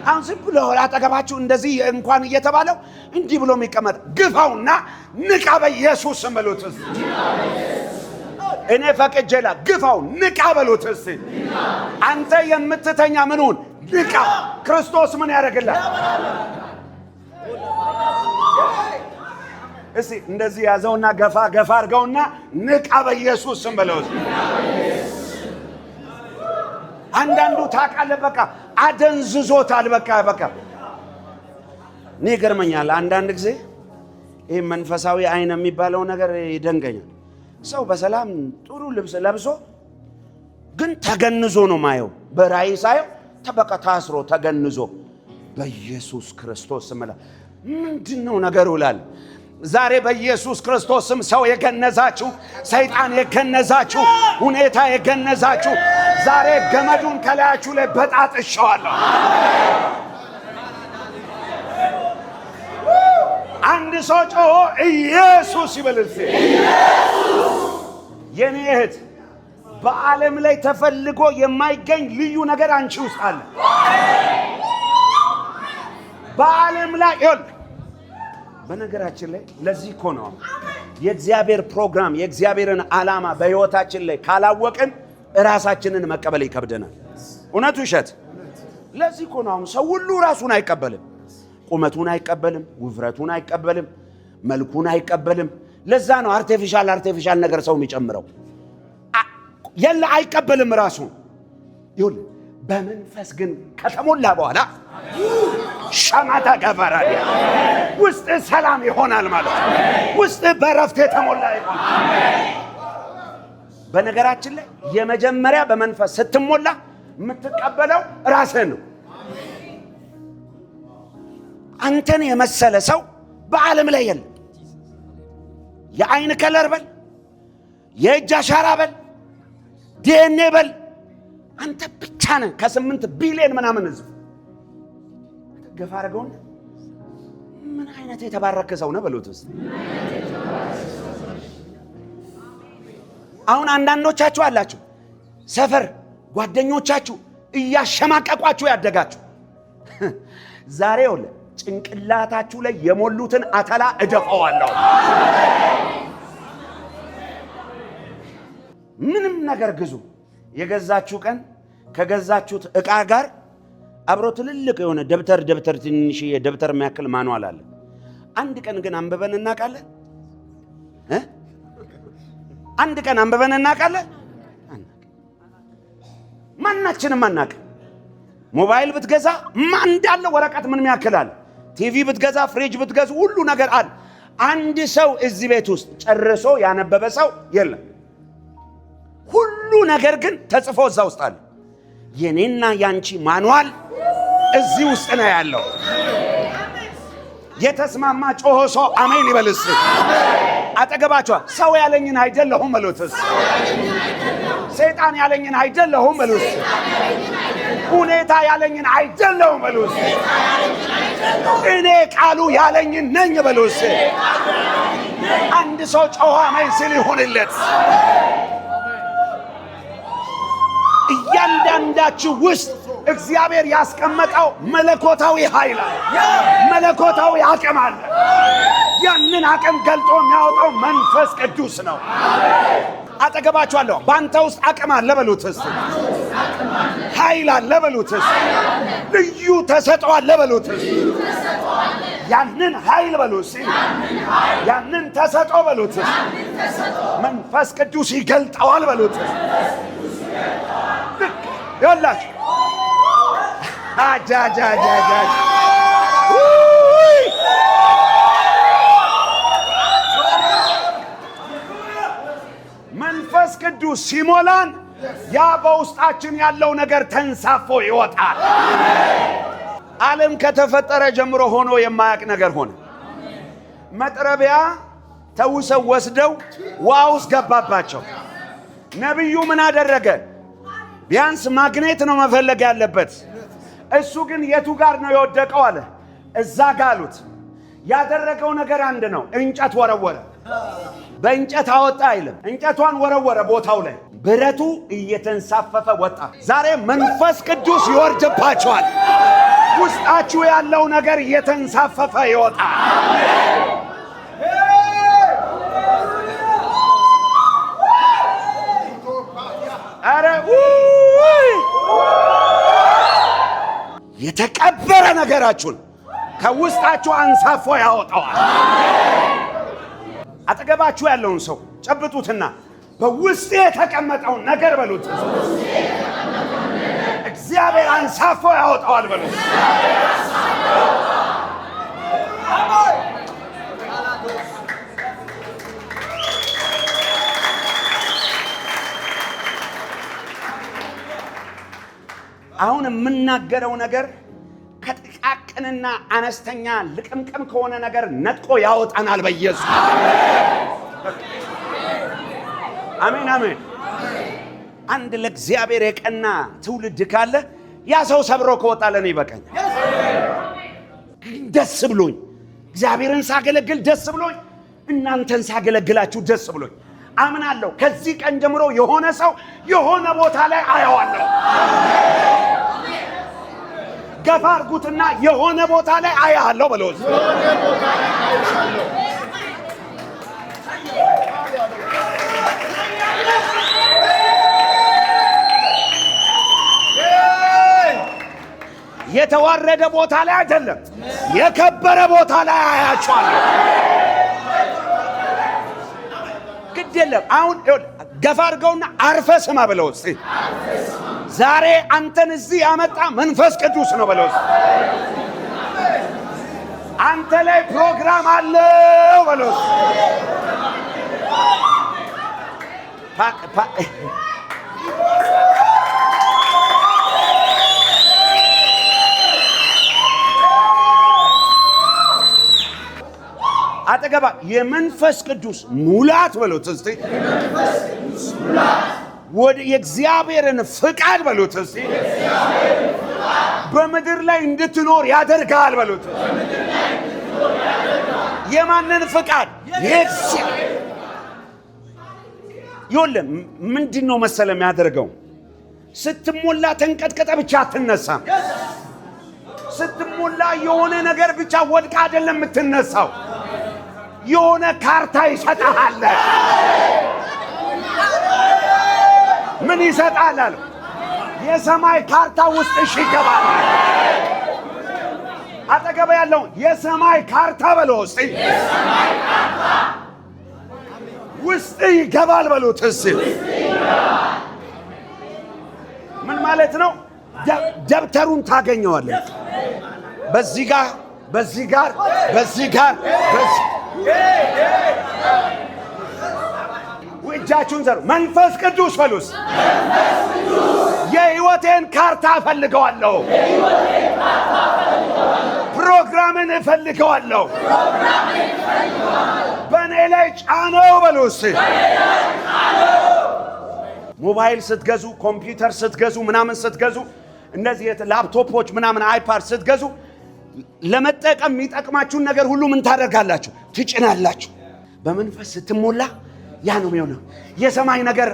አሁን ዝም ብሎ አጠገባችሁ እንደዚህ እንኳን እየተባለው እንዲህ ብሎ የሚቀመጥ ግፋውና ንቃ በኢየሱስ ስም በሉት እስቲ። እኔ ፈቅጄላ ግፋው ንቃ በሉት እስቲ። አንተ የምትተኛ ምንሁን ንቃ። ክርስቶስ ምን ያደርግላል? እስቲ እንደዚህ ያዘውና ገፋ አድርገውና ንቃ በኢየሱስ ስም በለው እስቲ። አንዳንዱ ታውቃለህ በቃ አደንዝዞታል። በቃ እኔ ይገርመኛል። አንዳንድ ጊዜ ይሄ መንፈሳዊ አይን የሚባለው ነገር ይደንገኛል። ሰው በሰላም ጥሩ ልብስ ለብሶ ግን ተገንዞ ነው ማየው። በራእይ ሳየው ተበቃ ታስሮ ተገንዞ በኢየሱስ ክርስቶስ ስም ምንድነው ነገሩ ይላል። ዛሬ በኢየሱስ ክርስቶስ ስም ሰው የገነዛችሁ፣ ሰይጣን የገነዛችሁ፣ ሁኔታ የገነዛችሁ ዛሬ ገመዱን ከላያችሁ ላይ በጣጥሻለሁ። አንድ ሰው ጮሆ ኢየሱስ ይበልስ። የኔ እህት በዓለም ላይ ተፈልጎ የማይገኝ ልዩ ነገር አንቺ ውስጥ አለ። በዓለም ላይ ይሁን። በነገራችን ላይ ለዚህ እኮ ነው የእግዚአብሔር ፕሮግራም የእግዚአብሔርን ዓላማ በሕይወታችን ላይ ካላወቅን ራሳችንን መቀበል ይከብደናል። እውነቱ ውሸት። ለዚህ እኮ ነው ሰው ሁሉ ራሱን አይቀበልም። ቁመቱን አይቀበልም፣ ውፍረቱን አይቀበልም፣ መልኩን አይቀበልም። ለዛ ነው አርቲፊሻል ነገር ሰው የሚጨምረው። የለ አይቀበልም ራሱን። ይሁን በመንፈስ ግን ከተሞላ በኋላ ሻማታ ገፈራል ውስጥ ሰላም ይሆናል ማለት ነው። ውስጥ በረፍት የተሞላ ይሆናል። በነገራችን ላይ የመጀመሪያ በመንፈስ ስትሞላ የምትቀበለው ራስህን ነው። አንተን የመሰለ ሰው በዓለም ላይ የለም። የአይን ከለር በል፣ የእጅ አሻራ በል፣ ዲኤንኤ በል፣ አንተ ብቻ ነህ ከ8 ቢሊዮን ምናምን ህዝብ። ገፋ አድርገውና ምን አይነት የተባረከ ሰው ነው በሉት ውስጥ። አሁን አንዳንዶቻችሁ አላችሁ ሰፈር ጓደኞቻችሁ እያሸማቀቋችሁ ያደጋችሁ ዛሬ ወለ ጭንቅላታችሁ ላይ የሞሉትን አተላ እደፈዋለሁ። ምንም ነገር ግዙ። የገዛችሁ ቀን ከገዛችሁት ዕቃ ጋር አብሮ ትልልቅ የሆነ ደብተር ትንሽ የደብተር የሚያክል ማኑዋል አለ። አንድ ቀን ግን አንብበን እናውቃለን? አንድ ቀን አንብበን እናውቃለን? ማናችንም አናውቅም። ሞባይል ብትገዛ እንዳለ ወረቀት ምን ያክላል? ቲቪ ብትገዛ፣ ፍሪጅ ብትገዛ ሁሉ ነገር አለ። አንድ ሰው እዚህ ቤት ውስጥ ጨርሶ ያነበበ ሰው የለም። ሁሉ ነገር ግን ተጽፎ እዛ ውስጥ አለ። የኔና ያንቺ ማኑዋል እዚህ ውስጥ ነው ያለው። የተስማማ ጮሆ ሰው አሜን ይበልስ። አጠገባችሁ ሰው ያለኝን አይደለሁም በሉትስ። ሰይጣን ያለኝን አይደለሁም በሉት። ሁኔታ ያለኝን አይደለሁም በሉት። እኔ ቃሉ ያለኝን ነኝ በሉት። አንድ ሰው ጮሆ አሜን ሲል ይሁንለት። እያንዳንዳችሁ ውስጥ እግዚአብሔር ያስቀመጠው መለኮታዊ ኃይል አለ፣ መለኮታዊ አቅም አለ። ያንን አቅም ገልጦ የሚያወጣው መንፈስ ቅዱስ ነው። አጠገባችኋለሁ ባንተ ውስጥ አቅም አለ በሉት። ኃይል አለ በሉት። ልዩ ተሰጥኦ አለ በሉት። ያንን ኃይል በሉት፣ ያንን ተሰጥኦ በሉት መንፈስ ቅዱስ ይገልጠዋል በሉት። ይኸውላችሁ መንፈስ ቅዱስ ሲሞላን ያ በውስጣችን ያለው ነገር ተንሳፎ ይወጣል። ዓለም ከተፈጠረ ጀምሮ ሆኖ የማያውቅ ነገር ሆነ። መጥረቢያ ተውሰው ወስደው ውሃ ውስጥ ገባባቸው። ነቢዩ ምን አደረገ? ቢያንስ ማግኔት ነው መፈለግ ያለበት። እሱ ግን የቱ ጋር ነው የወደቀው አለ። እዛ ጋር አሉት። ያደረገው ነገር አንድ ነው። እንጨት ወረወረ። በእንጨት አወጣ አይልም። እንጨቷን ወረወረ ቦታው ላይ። ብረቱ እየተንሳፈፈ ወጣ። ዛሬ መንፈስ ቅዱስ ይወርድባቸዋል። ውስጣችሁ ያለው ነገር እየተንሳፈፈ ይወጣል። አረ የተቀበረ ነገራችሁን ከውስጣችሁ አንሳፎ ያወጣዋል። አጠገባችሁ ያለውን ሰው ጨብጡትና በውስጤ የተቀመጠውን ነገር በሉት እግዚአብሔር አንሳፎ ያወጣዋል በሉት። አሁን የምናገረው ነገር ከጥቃቅንና አነስተኛ ልቅምቅም ከሆነ ነገር ነጥቆ ያወጣናል በኢየሱስ። አሜን አሜን። አንድ ለእግዚአብሔር የቀና ትውልድ ካለ ያ ሰው ሰብሮ ከወጣ ለኔ ይበቃኛል። ደስ ብሎኝ እግዚአብሔርን ሳገለግል ደስ ብሎኝ እናንተን ሳገለግላችሁ ደስ ብሎኝ አምናለሁ። ከዚህ ቀን ጀምሮ የሆነ ሰው የሆነ ቦታ ላይ አየዋለሁ። ገፋ አድርጉትና የሆነ ቦታ ላይ አያለሁ በለው። የተዋረደ ቦታ ላይ አይደለም፣ የከበረ ቦታ ላይ አያቸዋለሁ። ግድ የለም። አሁን ገፋ አድርገውና አርፈ ስማ በለው። ዛሬ አንተን እዚህ ያመጣ መንፈስ ቅዱስ ነው በለው። አንተ ላይ ፕሮግራም አለው በለው። አጠገባ የመንፈስ ቅዱስ ሙላት በሉት እስቲ። ወደ የእግዚአብሔርን ፍቃድ በሉት እስቲ። በምድር ላይ እንድትኖር ያደርጋል በሉት። የማንን ፍቃድ? ይኸውልህ ምንድን ነው መሰለህ የሚያደርገው? ስትሞላ ተንቀጥቀጠ ብቻ አትነሳም። ስትሞላ የሆነ ነገር ብቻ ወድቃ አይደለም የምትነሳው። የሆነ ካርታ ይሰጣል። ምን ይሰጣል አለ? የሰማይ ካርታ ውስጥሽ ይገባል። አጠገብ ያለው የሰማይ ካርታ በለው እስቲ። ውስጥ ይገባል በሉት እስቲ። ምን ማለት ነው? ደብተሩን ታገኘዋለህ። በዚህ ጋር በዚህ ጋር በዚህ ጋር እጃችሁን ዘሩ። መንፈስ ቅዱስ በሉስ። የህይወቴን ካርታ እፈልገዋለሁ። ፕሮግራምን እፈልገዋለሁ። በእኔ ላይ ጫነው በሉስ። ሞባይል ስትገዙ፣ ኮምፒውተር ስትገዙ፣ ምናምን ስትገዙ፣ እነዚህ ላፕቶፖች ምናምን አይፓድ ስትገዙ ለመጠቀም የሚጠቅማችሁን ነገር ሁሉ ምን ታደርጋላችሁ? ትጭናላችሁ። በመንፈስ ስትሞላ ያ ነው የሚሆነው። የሰማይ ነገር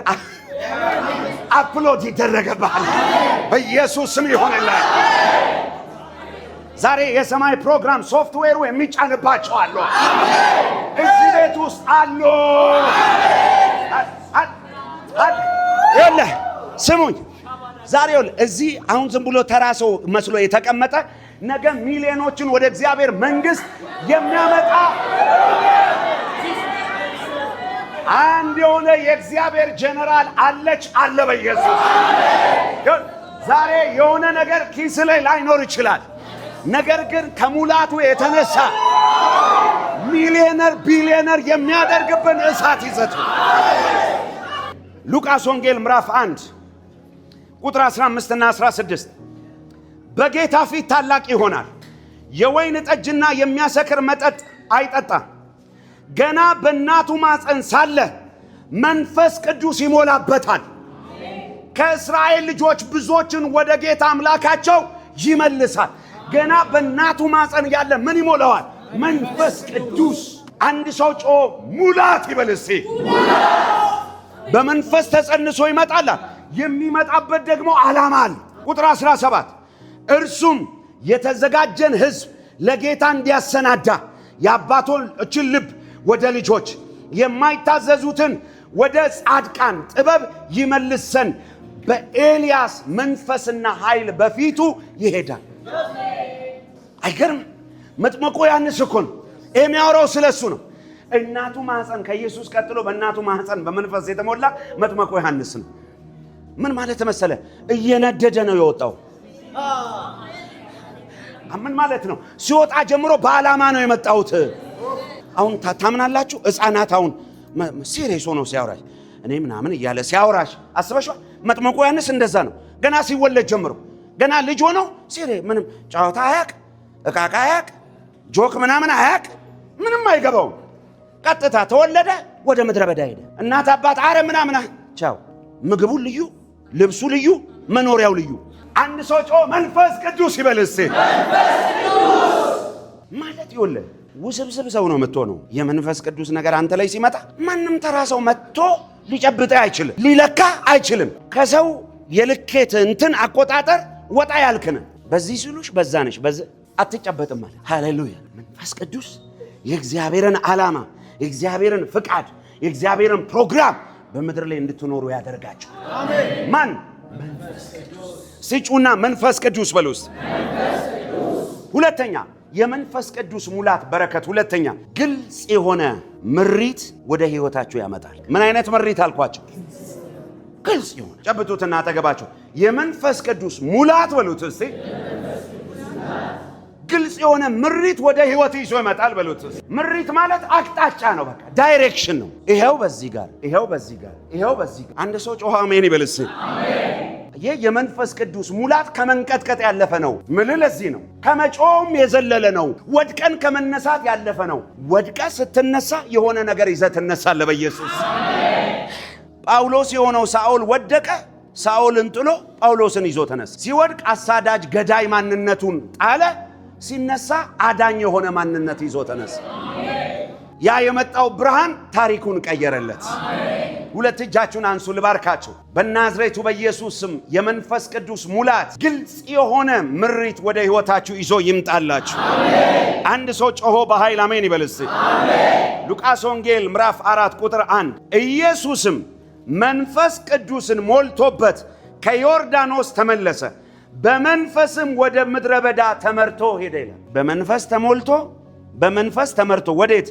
አፕሎድ ይደረግብሃል። በኢየሱስ ስም ይሆንልህ። ዛሬ የሰማይ ፕሮግራም ሶፍትዌሩ የሚጫንባቸው አሉ። እዚህ ቤት ውስጥ አሉ። ይኸውልህ ስሙኝ፣ ዛሬ ይኸውልህ እዚህ አሁን ዝም ብሎ ተራ ሰው መስሎ የተቀመጠ ነገ ሚሊዮኖችን ወደ እግዚአብሔር መንግስት የሚያመጣ አንድ የሆነ የእግዚአብሔር ጀነራል አለች አለ በኢየሱስ። ዛሬ የሆነ ነገር ኪስ ላይ ላይኖር ይችላል። ነገር ግን ከሙላቱ የተነሳ ሚሊዮነር ቢሊዮነር የሚያደርግብን እሳት ይዘት። ሉቃስ ወንጌል ምዕራፍ 1 ቁጥር 15 እና 16 በጌታ ፊት ታላቅ ይሆናል፣ የወይን ጠጅና የሚያሰክር መጠጥ አይጠጣም። ገና በእናቱ ማፀን ሳለ መንፈስ ቅዱስ ይሞላበታል። ከእስራኤል ልጆች ብዙዎችን ወደ ጌታ አምላካቸው ይመልሳል። ገና በእናቱ ማፀን ያለ ምን ይሞላዋል? መንፈስ ቅዱስ። አንድ ሰው ጮ ሙላት ይበል እስቲ። በመንፈስ ተጸንሶ ይመጣል። የሚመጣበት ደግሞ ዓላማ አለ። ቁጥር 17 እርሱም የተዘጋጀን ሕዝብ ለጌታ እንዲያሰናዳ የአባቶችን ልብ ወደ ልጆች የማይታዘዙትን ወደ ጻድቃን ጥበብ ይመልስ ዘንድ በኤልያስ መንፈስና ኃይል በፊቱ ይሄዳል። አይገርም? መጥምቁ ዮሐንስ እኮ ነው የሚያወራው ስለሱ ነው። እናቱ ማህፀን ከኢየሱስ ቀጥሎ በእናቱ ማህፀን በመንፈስ የተሞላ መጥምቁ ዮሐንስ ነው። ምን ማለት መሰለ? እየነደደ ነው የወጣው። ምን ማለት ነው? ሲወጣ ጀምሮ በዓላማ ነው የመጣሁት። አሁን ታምናላችሁ? ሕፃናት አሁን ሲሪየስ ሆኖ ሲያወራሽ እኔ ምናምን እያለ ሲያወራሽ አስበሽዋል? መጥምቁ ዮሐንስ እንደዛ ነው። ገና ሲወለድ ጀምሮ ገና ልጅ ሆኖ ሲሪ ምንም ጫወታ አያቅ፣ እቃቃ አያቅ፣ ጆክ ምናምን አያቅ፣ ምንም አይገባው። ቀጥታ ተወለደ፣ ወደ ምድረ በዳ ሄደ። እናት አባት አረ ምናምን ቻው። ምግቡ ልዩ፣ ልብሱ ልዩ፣ መኖሪያው ልዩ። አንድ ሰው ጮ መንፈስ ቅዱስ ይበልስ። መንፈስ ቅዱስ ማለት ይወለ ውስብስብ ሰው ነው የምትሆነው። የመንፈስ ቅዱስ ነገር አንተ ላይ ሲመጣ ማንም ተራ ሰው መጥቶ ሊጨብጥ አይችልም፣ ሊለካ አይችልም። ከሰው የልኬት እንትን አቆጣጠር ወጣ ያልክነ በዚህ ሲሉሽ በዛ ነሽ፣ በዛ አትጨበጥም ማለት። ሃሌሉያ! መንፈስ ቅዱስ የእግዚአብሔርን ዓላማ፣ የእግዚአብሔርን ፍቃድ፣ የእግዚአብሔርን ፕሮግራም በምድር ላይ እንድትኖሩ ያደርጋችሁ። አሜን። ማን? መንፈስ ቅዱስ። ሲጩና መንፈስ ቅዱስ በሉስ። መንፈስ ቅዱስ። ሁለተኛ የመንፈስ ቅዱስ ሙላት በረከት፣ ሁለተኛ ግልጽ የሆነ ምሪት ወደ ህይወታችሁ ያመጣል። ምን አይነት ምሪት አልኳችሁ? ግልጽ የሆነ ጨብጡትና አጠገባችሁ የመንፈስ ቅዱስ ሙላት በሉት እስቲ። ግልጽ የሆነ ምሪት ወደ ህይወት ይዞ ይመጣል በሉት። ምሪት ማለት አቅጣጫ ነው፣ በቃ ዳይሬክሽን ነው። ይሄው በዚህ ጋር፣ ይሄው በዚህ ጋር፣ ይሄው በዚህ ጋር። አንድ ሰው ጮኸ አሜን ይበልስ። አሜን። ይሄ የመንፈስ ቅዱስ ሙላት ከመንቀጥቀጥ ያለፈ ነው። ምን ለዚህ ነው? ከመጮም የዘለለ ነው። ወድቀን ከመነሳት ያለፈ ነው። ወድቀ ስትነሳ የሆነ ነገር ይዘህ ትነሳለህ በኢየሱስ። ጳውሎስ የሆነው ሳኦል ወደቀ፣ ሳኦልን ጥሎ ጳውሎስን ይዞ ተነሳ። ሲወድቅ አሳዳጅ ገዳይ ማንነቱን ጣለ፣ ሲነሳ አዳኝ የሆነ ማንነት ይዞ ተነሳ። ያ የመጣው ብርሃን ታሪኩን ቀየረለት። ሁለት እጃችሁን አንሱ ልባርካችሁ። በናዝሬቱ በኢየሱስ ስም የመንፈስ ቅዱስ ሙላት ግልጽ የሆነ ምሪት ወደ ህይወታችሁ ይዞ ይምጣላችሁ። አንድ ሰው ጮሆ በኃይል አሜን ይበልስ። ሉቃስ ወንጌል ምዕራፍ 4 ቁጥር 1 ኢየሱስም መንፈስ ቅዱስን ሞልቶበት ከዮርዳኖስ ተመለሰ፣ በመንፈስም ወደ ምድረ በዳ ተመርቶ ሄደ ይላል። በመንፈስ ተሞልቶ በመንፈስ ተመርቶ ወዴት?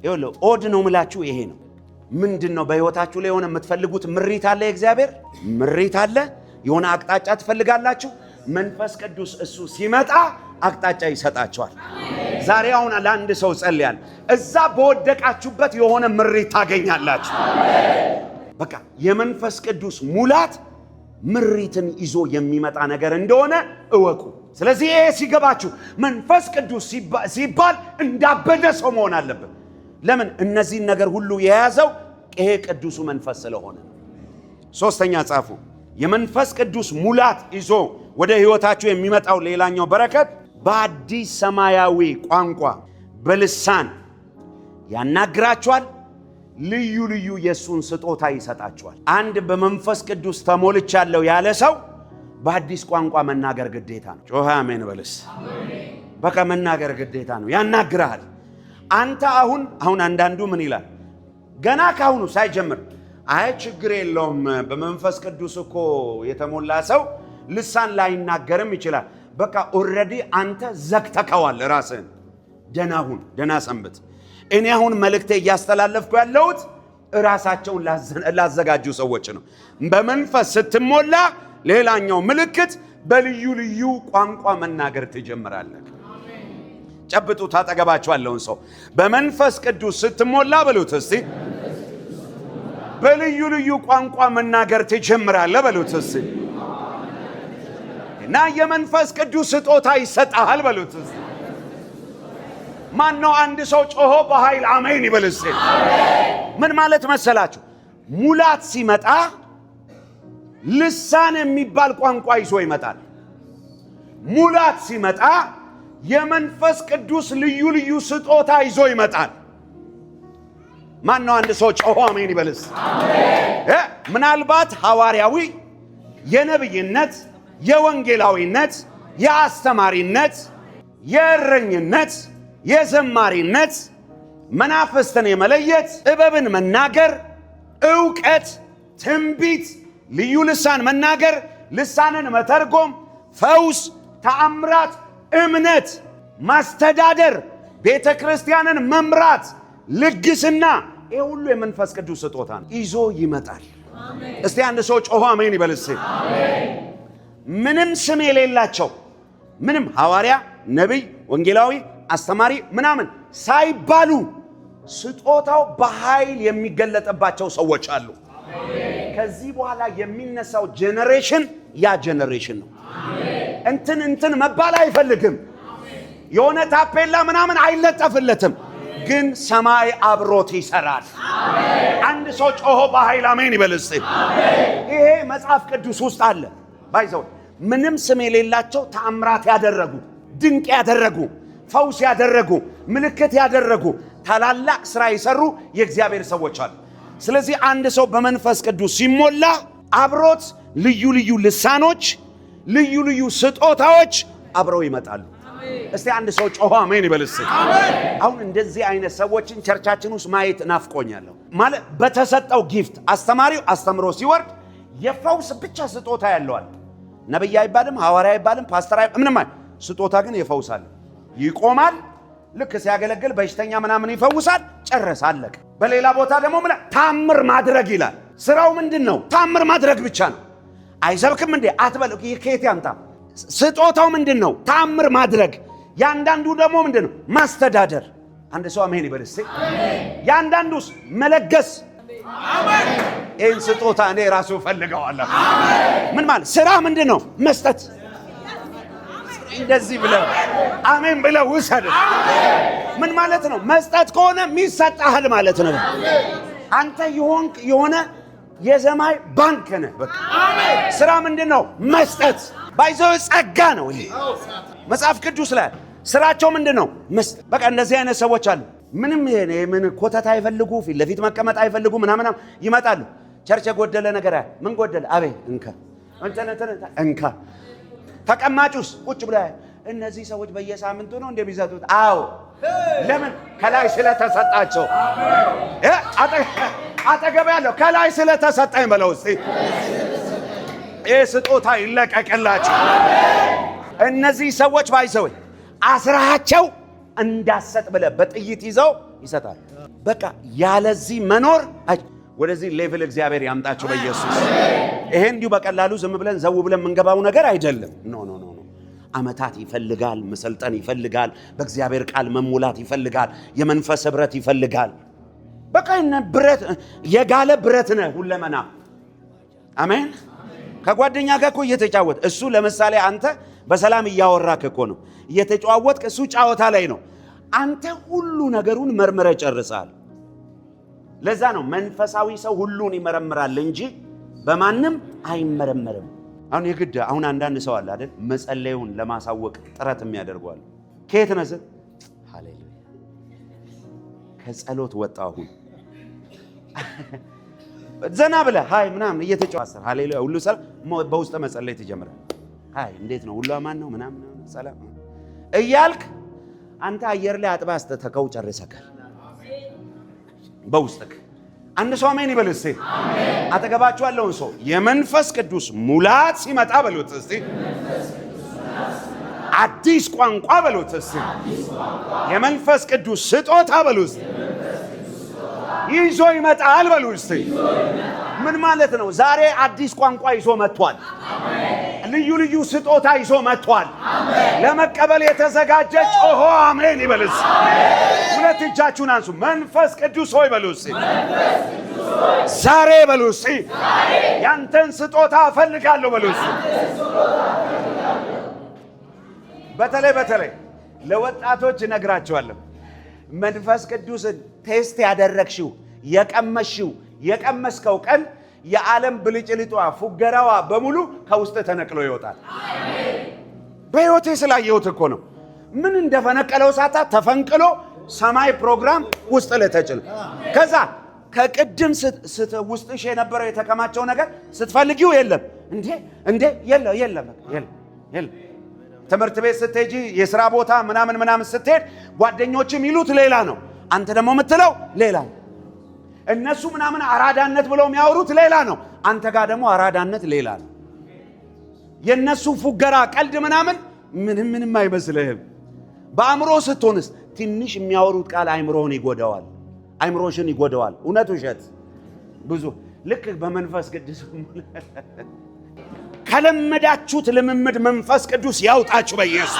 ይኸውልህ ኦድ ነው ምላችሁ ይሄ ነው። ምንድን ነው በህይወታችሁ ላይ የሆነ የምትፈልጉት ምሪት አለ፣ የእግዚአብሔር ምሪት አለ። የሆነ አቅጣጫ ትፈልጋላችሁ። መንፈስ ቅዱስ እሱ ሲመጣ አቅጣጫ ይሰጣቸዋል። ዛሬ አሁን ለአንድ ሰው ጸልያል። እዛ በወደቃችሁበት የሆነ ምሪት ታገኛላችሁ። በቃ የመንፈስ ቅዱስ ሙላት ምሪትን ይዞ የሚመጣ ነገር እንደሆነ እወቁ። ስለዚህ ይሄ ሲገባችሁ መንፈስ ቅዱስ ሲባል እንዳበደ ሰው መሆን አለብን። ለምን? እነዚህን ነገር ሁሉ የያዘው ይሄ ቅዱሱ መንፈስ ስለሆነ። ሶስተኛ ጻፉ። የመንፈስ ቅዱስ ሙላት ይዞ ወደ ህይወታችሁ የሚመጣው ሌላኛው በረከት በአዲስ ሰማያዊ ቋንቋ በልሳን ያናግራችኋል። ልዩ ልዩ የሱን ስጦታ ይሰጣችኋል። አንድ በመንፈስ ቅዱስ ተሞልቻለሁ ያለ ሰው በአዲስ ቋንቋ መናገር ግዴታ ነው። ጮኸ አሜን በልስ። በቃ መናገር ግዴታ ነው። ያናግራል። አንተ አሁን አንዳንዱ ምን ይላል? ገና ካሁኑ ሳይጀምር አይ ችግር የለውም በመንፈስ ቅዱስ እኮ የተሞላ ሰው ልሳን ላይናገርም ይችላል። በቃ ኦልሬዲ አንተ ዘግተከዋል ራስህን። ደናሁን ደና ሰንብት። እኔ አሁን መልእክቴ እያስተላለፍኩ ያለሁት ራሳቸውን ላዘጋጁ ሰዎች ነው። በመንፈስ ስትሞላ ሌላኛው ምልክት በልዩ ልዩ ቋንቋ መናገር ትጀምራለህ። ጨብጡ ታጠገባችሁ ያለውን ሰው በመንፈስ ቅዱስ ስትሞላ በሉት እስቲ። በልዩ ልዩ ቋንቋ መናገር ትጀምራለህ በሉት እስቲ። እና የመንፈስ ቅዱስ ስጦታ ይሰጣል በሉት እስቲ። ማን ነው? አንድ ሰው ጮሆ በኃይል አሜን ይበልስ። ምን ማለት መሰላችሁ? ሙላት ሲመጣ ልሳን የሚባል ቋንቋ ይዞ ይመጣል። ሙላት ሲመጣ የመንፈስ ቅዱስ ልዩ ልዩ ስጦታ ይዞ ይመጣል። ማን ነው? አንድ ሰው ጮሆ አሜን ይበልስ። ምናልባት ሐዋርያዊ፣ የነብይነት፣ የወንጌላዊነት፣ የአስተማሪነት፣ የእረኝነት፣ የዘማሪነት፣ መናፍስትን የመለየት፣ ጥበብን መናገር፣ ዕውቀት፣ ትንቢት፣ ልዩ ልሳን መናገር፣ ልሳንን መተርጎም፣ ፈውስ፣ ተአምራት፣ እምነት፣ ማስተዳደር፣ ቤተ ክርስቲያንን መምራት፣ ልግስና፣ ይህ ሁሉ የመንፈስ ቅዱስ ስጦታ ነው። ይዞ ይመጣል። እስቲ አንድ ሰው ጮሆ አሜን ይበልስ። ምንም ስም የሌላቸው ምንም ሐዋርያ፣ ነቢይ፣ ወንጌላዊ፣ አስተማሪ ምናምን ሳይባሉ ስጦታው በኃይል የሚገለጥባቸው ሰዎች አሉ። ከዚህ በኋላ የሚነሳው ጄኔሬሽን ያ ጄኔሬሽን ነው። እንትን መባል አይፈልግም። የሆነ ታፔላ ምናምን አይለጠፍለትም። ግን ሰማይ አብሮት ይሰራል። አንድ ሰው ጮሆ በኃይል አሜን ይበል እስቲ። ይሄ መጽሐፍ ቅዱስ ውስጥ አለ። ባይዘው ምንም ስም የሌላቸው ተአምራት ያደረጉ፣ ድንቅ ያደረጉ፣ ፈውስ ያደረጉ፣ ምልክት ያደረጉ፣ ታላላቅ ስራ የሰሩ የእግዚአብሔር ሰዎች አሉ። ስለዚህ አንድ ሰው በመንፈስ ቅዱስ ሲሞላ አብሮት ልዩ ልዩ ልሳኖች፣ ልዩ ልዩ ስጦታዎች አብረው ይመጣሉ። እስቲ አንድ ሰው ጮሆ አሜን ይበል እስቲ። አሁን እንደዚህ አይነት ሰዎችን ቸርቻችን ውስጥ ማየት ናፍቆኛለሁ። ማለት በተሰጠው ጊፍት አስተማሪው አስተምሮ ሲወርድ የፈውስ ብቻ ስጦታ ያለዋል። ነብይ አይባልም፣ ሐዋርያ አይባልም፣ ፓስተር ምንም አይደል። ስጦታ ግን የፈውሳል። ይቆማል፣ ልክ ሲያገለግል በሽተኛ ምናምን ይፈውሳል፣ ጨረሰ፣ አለቀ። በሌላ ቦታ ደግሞ ምን ታምር ማድረግ ይላል። ስራው ምንድነው? ታምር ማድረግ ብቻ ነው። አይሰብክም እንዴ አትበል። ከየት ያምጣ? ስጦታው ምንድነው? ታምር ማድረግ። ያንዳንዱ ደግሞ ምንድነው? ማስተዳደር። አንድ ሰው አሜን ይበል እስቲ። ያንዳንዱስ መለገስ። አሜን። ይህን ስጦታ እኔ ራሱ ፈልገዋለሁ። ምን ማለት ስራ ምንድነው? መስጠት። እንደዚህ ብለው አሜን ብለው ውሰድ። ምን ማለት ነው? መስጠት ከሆነ የሚሰጣል ማለት ነው። አንተ የሆነ የሰማይ ባንክ ነህ። በቃ ስራ ምንድነው? መስጠት። ባይዘው ጸጋ ነው ይሄ። መጽሐፍ ቅዱስ ላይ ስራቸው ምንድነው? መስጠት። በቃ እንደዚህ አይነት ሰዎች አሉ። ምንም ምን ኮተት አይፈልጉ፣ ፊት ለፊት መቀመጥ አይፈልጉ፣ ምናምን ይመጣሉ። ቸርች የጎደለ ነገር ምን ጎደለ? አቤት እንካ ተቀማጩስ ቁጭ ብለ እነዚህ ሰዎች በየሳምንቱ ነው እንደሚሰጡት? አዎ። ለምን? ከላይ ስለተሰጣቸው። አጠገብ ያለው ከላይ ስለተሰጠኝ በለው እስቲ። ይህ ስጦታ ይለቀቅላቸው። እነዚህ ሰዎች ባይሰው አስራቸው እንዳሰጥ ብለ በጥይት ይዘው ይሰጣል። በቃ ያለዚህ መኖር ወደዚህ ሌቭል እግዚአብሔር ያምጣቸው በኢየሱስ። ይሄ እንዲሁ በቀላሉ ዝም ብለን ዘው ብለን የምንገባው ነገር አይደለም። ኖ አመታት ይፈልጋል፣ መሰልጠን ይፈልጋል፣ በእግዚአብሔር ቃል መሙላት ይፈልጋል፣ የመንፈስ ህብረት ይፈልጋል። በቃ ብረት የጋለ ብረት ነህ ሁለመና። አሜን። ከጓደኛ ጋር እኮ እየተጫወት እሱ ለምሳሌ አንተ በሰላም እያወራክ እኮ ነው እየተጫወትክ፣ እሱ ጫወታ ላይ ነው። አንተ ሁሉ ነገሩን መርምረ ጨርሳል። ለዛ ነው መንፈሳዊ ሰው ሁሉን ይመረምራል እንጂ በማንም አይመረመርም። አሁን የግድ አሁን አንዳንድ ሰው አለ አይደል መጸለዩን ለማሳወቅ ጥረት የሚያደርጓል። ከየት ነህ? ሃሌሉያ ከጸሎት ወጣ። አሁን ዘና ብለህ ሃይ ምናምን እየተጫወተ ሃሌሉያ ሁሉ ሰላም በውስጥ መጸለይ ትጀምራለህ። ሃይ እንዴት ነው ሁሉ አማን ነው ምናምን ሰላም እያልክ አንተ አየር ላይ አጥባ አስተተከው ጨርሰካል በውስጥክ። አንድ ሰው አሜን ይበል እስቲ። አጠገባችሁ ያለውን ሰው የመንፈስ ቅዱስ ሙላት ሲመጣ በሉት እስቲ። አዲስ ቋንቋ በሉት እስቲ። የመንፈስ ቅዱስ ስጦታ በሉት እስቲ። ይዞ ይመጣል በሉ እስቲ። ምን ማለት ነው? ዛሬ አዲስ ቋንቋ ይዞ መጥቷል። ልዩ ልዩ ስጦታ ይዞ መጥቷል። ለመቀበል የተዘጋጀ ጮሆ አሜን ይበል እስቲ። ሁለት እጃችሁን አንሱ። መንፈስ ቅዱስ ሆይ በሉ እስቲ። ዛሬ በሉ እስቲ ያንተን ስጦታ እፈልጋለሁ በሉ እስቲ። በተለይ ለወጣቶች እነግራቸዋለሁ። መንፈስ ቅዱስን ቴስት ያደረግሽው የቀመስከው ቀን የዓለም ብልጭልጧ ፉገራዋ በሙሉ ከውስጥ ተነቅሎ ይወጣል። በሕይወቴ ስላየሁት እኮ ነው። ምን እንደፈነቀለው ሳታ ተፈንቅሎ ሰማይ ፕሮግራም ውስጥ ለተጭል ከዛ ከቅድም ውስጥሽ የነበረው የተከማቸው ነገር ስትፈልጊው የለም እንዴ የለም። ትምህርት ቤት ስትሄጂ የሥራ ቦታ ምናምን ስትሄድ ጓደኞችም ይሉት ሌላ ነው፣ አንተ ደግሞ የምትለው ሌላ ነው። እነሱ ምናምን አራዳነት ብለው የሚያወሩት ሌላ ነው፣ አንተ ጋር ደግሞ አራዳነት ሌላ ነው። የነሱ ፉገራ ቀልድ ምናምን ምንም አይመስልህም። በአእምሮ ስትሆንስ ትንሽ የሚያወሩት ቃል አእምሮህን ይጎዳዋል፣ አእምሮሽን ይጎዳዋል። እውነት ውሸት ብዙ ልክ በመንፈስ ቅዱስ ከለመዳችሁት ልምምድ መንፈስ ቅዱስ ያውጣችሁ በኢየሱስ።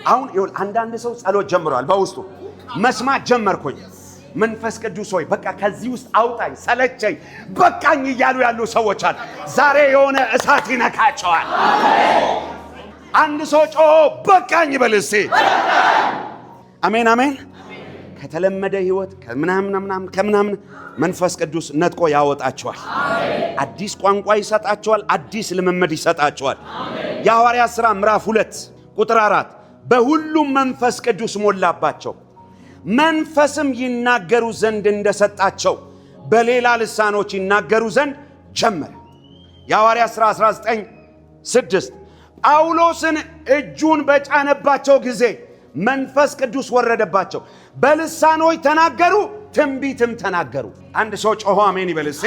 አሁን አንዳንድ ሰው ጸሎት ጀምሯል፣ በውስጡ መስማት ጀመርኩኝ። መንፈስ ቅዱስ ሆይ በቃ ከዚህ ውስጥ አውጣኝ፣ ሰለቸኝ፣ በቃኝ እያሉ ያሉ ሰዎች አሉ። ዛሬ የሆነ እሳት ይነካቸዋል። አንድ ሰው ጮሆ በቃኝ ይበል እስቲ። አሜን አሜን። ከተለመደ ህይወት ከምናምን መንፈስ ቅዱስ ነጥቆ ያወጣቸዋል። አዲስ ቋንቋ ይሰጣቸዋል። አዲስ ልምምድ ይሰጣቸዋል። የሐዋርያት ሥራ ምዕራፍ 2 ቁጥር 4 በሁሉም መንፈስ ቅዱስ ሞላባቸው፣ መንፈስም ይናገሩ ዘንድ እንደሰጣቸው በሌላ ልሳኖች ይናገሩ ዘንድ ጀመረ። የሐዋርያት ሥራ 19:6 ጳውሎስን እጁን በጫነባቸው ጊዜ መንፈስ ቅዱስ ወረደባቸው፣ በልሳኖች ተናገሩ፣ ትንቢትም ተናገሩ። አንድ ሰው ጮሆ አሜን ይበል እስቲ።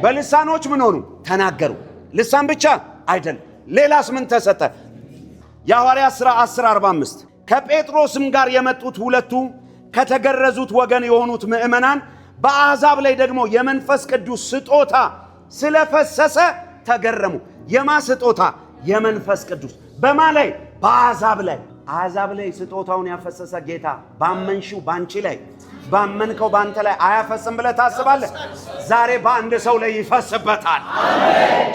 በልሳኖች ምን ሆኑ? ተናገሩ። ልሳን ብቻ አይደለም፣ ሌላስ ምን ተሰጠ? የሐዋርያት ሥራ 10:45 ከጴጥሮስም ጋር የመጡት ሁለቱ ከተገረዙት ወገን የሆኑት ምዕመናን በአሕዛብ ላይ ደግሞ የመንፈስ ቅዱስ ስጦታ ስለፈሰሰ ተገረሙ። የማ ስጦታ? የመንፈስ ቅዱስ። በማ ላይ? በአሕዛብ ላይ። አሕዛብ ላይ ስጦታውን ያፈሰሰ ጌታ ባመንሽው ባንቺ ላይ ባመንከው ባንተ ላይ አያፈስም ብለህ ታስባለህ? ዛሬ በአንድ ሰው ላይ ይፈስበታል።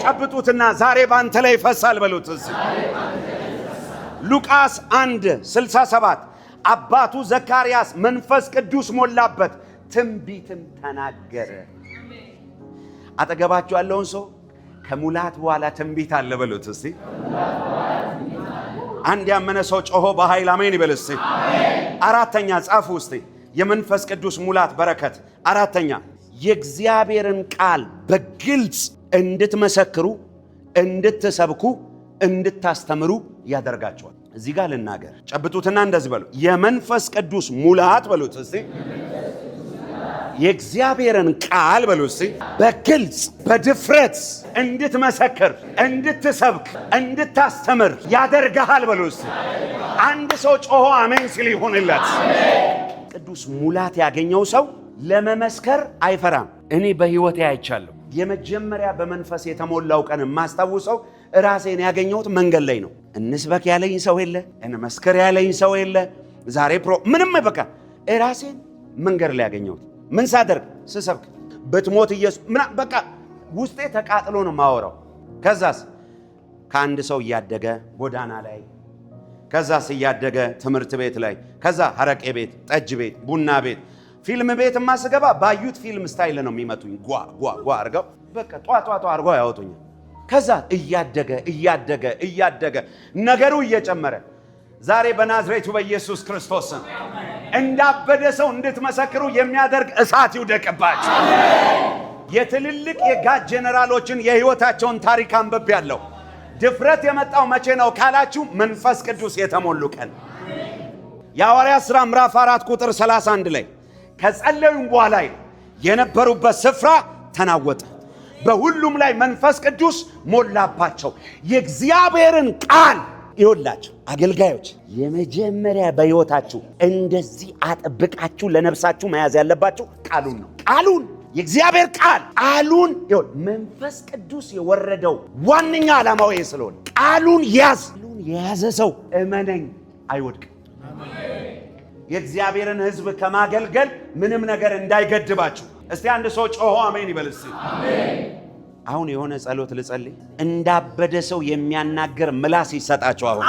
ጨብጡትና ዛሬ ባንተ ላይ ይፈሳል በሉት። ሉቃስ 1:67 አባቱ ዘካርያስ መንፈስ ቅዱስ ሞላበት፣ ትንቢትም ተናገረ። አጠገባችሁ ያለውን ሰው ከሙላት በኋላ ትንቢት አለ በሉት እስቲ። አንድ ያመነ ሰው ጮሆ በኃይል አሜን ይበል እስቲ። አራተኛ ጻፉ እስቲ። የመንፈስ ቅዱስ ሙላት በረከት አራተኛ የእግዚአብሔርን ቃል በግልጽ እንድትመሰክሩ፣ እንድትሰብኩ፣ እንድታስተምሩ ያደርጋቸዋል። እዚህ ጋር ልናገር፣ ጨብጡትና እንደዚህ በሉ። የመንፈስ ቅዱስ ሙላት በሉት እስቲ። የእግዚአብሔርን ቃል በሉ እስቲ በግልጽ በድፍረት እንድትመሰክር፣ እንድትሰብክ፣ እንድታስተምር ያደርጋል በሉ እስቲ። አንድ ሰው ጮሆ አሜን ሲል ይሁንለት። ቅዱስ ሙላት ያገኘው ሰው ለመመስከር አይፈራም። እኔ በህይወቴ አይቻለሁ። የመጀመሪያ በመንፈስ የተሞላው ቀን የማስታውሰው ራሴን ያገኘሁት መንገድ ላይ ነው። እንስበክ ያለኝ ሰው የለ፣ እንመስክር ያለኝ ሰው የለ። ዛሬ ምንም በቃ ራሴን መንገድ ላይ ያገኘሁት ምን ሳደርግ? ስሰብክ። ብትሞት ኢየሱስ በቃ ውስጤ ተቃጥሎ ነው ማወራው። ከዛስ ከአንድ ሰው እያደገ ጎዳና ላይ፣ ከዛስ እያደገ ትምህርት ቤት ላይ፣ ከዛ ሐረቄ ቤት፣ ጠጅ ቤት፣ ቡና ቤት፣ ፊልም ቤት ማስገባ ባዩት ፊልም ስታይል ነው የሚመቱኝ። ጓ ጓ ጓ አርገው በቃ ጧጧ አርገው ያወጡኝ። ከዛ እያደገ ነገሩ እየጨመረ ዛሬ በናዝሬቱ በኢየሱስ ክርስቶስ እንዳበደ ሰው እንድትመሰክሩ የሚያደርግ እሳት ይውደቅባችሁ። የትልልቅ የጋድ ጄኔራሎችን የህይወታቸውን ታሪክ አንብቤያለሁ። ድፍረት የመጣው መቼ ነው ካላችሁ፣ መንፈስ ቅዱስ የተሞሉ ቀን። የሐዋርያት ሥራ ምዕራፍ 4 ቁጥር 31 ላይ ከጸለዩም በኋላ የነበሩበት ስፍራ ተናወጠ፣ በሁሉም ላይ መንፈስ ቅዱስ ሞላባቸው፣ የእግዚአብሔርን ቃል ይወላችሁ። አገልጋዮች የመጀመሪያ በሕይወታችሁ እንደዚህ አጥብቃችሁ ለነፍሳችሁ መያዝ ያለባችሁ ቃሉን ነው። ቃሉን፣ የእግዚአብሔር ቃሉን ይወል። መንፈስ ቅዱስ የወረደው ዋነኛ ዓላማው ይሄ ስለሆነ ቃሉን ያዝ። ቃሉን የያዘ ሰው እመነኝ አይወድቅም። የእግዚአብሔርን ሕዝብ ከማገልገል ምንም ነገር እንዳይገድባችሁ። እስቲ አንድ ሰው ጮሆ አሜን ይበል እስቲ። አሁን የሆነ ጸሎት ልጸልይ። እንዳበደ ሰው የሚያናገር ምላስ ይሰጣቸው። አሁን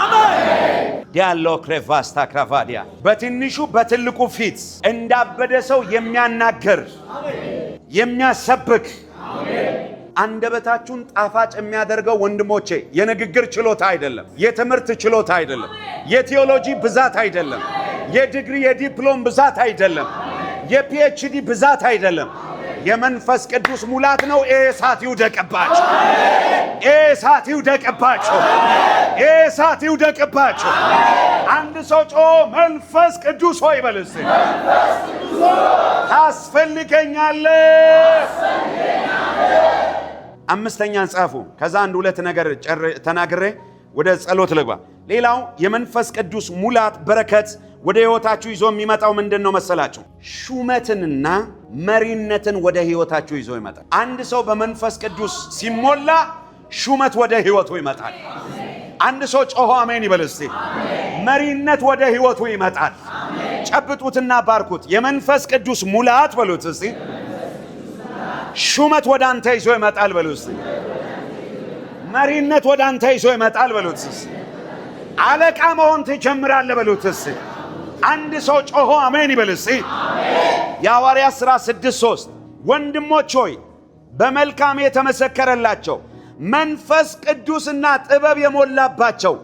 ዲያሎ ክሬቫስታ ክራቫዲያ በትንሹ በትልቁ ፊት እንዳበደ ሰው የሚያናገር የሚያሰብክ አንደበታችሁን ጣፋጭ የሚያደርገው ወንድሞቼ የንግግር ችሎታ አይደለም፣ የትምህርት ችሎታ አይደለም፣ የቴዎሎጂ ብዛት አይደለም፣ የዲግሪ የዲፕሎም ብዛት አይደለም፣ የፒኤችዲ ብዛት አይደለም። የመንፈስ ቅዱስ ሙላት ነው። እሳት ይውደቅባችሁ፣ እሳት ይውደቅባችሁ፣ እሳት ይውደቅባችሁ። አንድ ሰው ጮ መንፈስ ቅዱስ ሆይ በል እስቲ። ታስፈልገኛለህ። አምስተኛን ጻፉ። ከዛ አንድ ሁለት ነገር ተናግሬ ወደ ጸሎት ልግባ። ሌላው የመንፈስ ቅዱስ ሙላት በረከት ወደ ህይወታችሁ ይዞ የሚመጣው ምንድን ነው መሰላችሁ? ሹመትንና መሪነትን ወደ ህይወታችሁ ይዞ ይመጣል። አንድ ሰው በመንፈስ ቅዱስ ሲሞላ ሹመት ወደ ህይወቱ ይመጣል። አንድ ሰው ጮሆ አሜን ይበል እስቲ። መሪነት ወደ ህይወቱ ይመጣል። ጨብጡትና ባርኩት። የመንፈስ ቅዱስ ሙላት በሉት እስቲ። ሹመት ወደ አንተ ይዞ ይመጣል በሉት እስቲ። መሪነት ወደ አንተ ይዞ ይመጣል በሉት እስቲ። አለቃ መሆን ትጀምራለህ በሉት እስቲ። አንድ ሰው ጮሆ አሜን ይበል እስቲ። የሐዋርያት ሥራ 6:3 ወንድሞች ሆይ በመልካም የተመሰከረላቸው መንፈስ ቅዱስና ጥበብ የሞላባቸው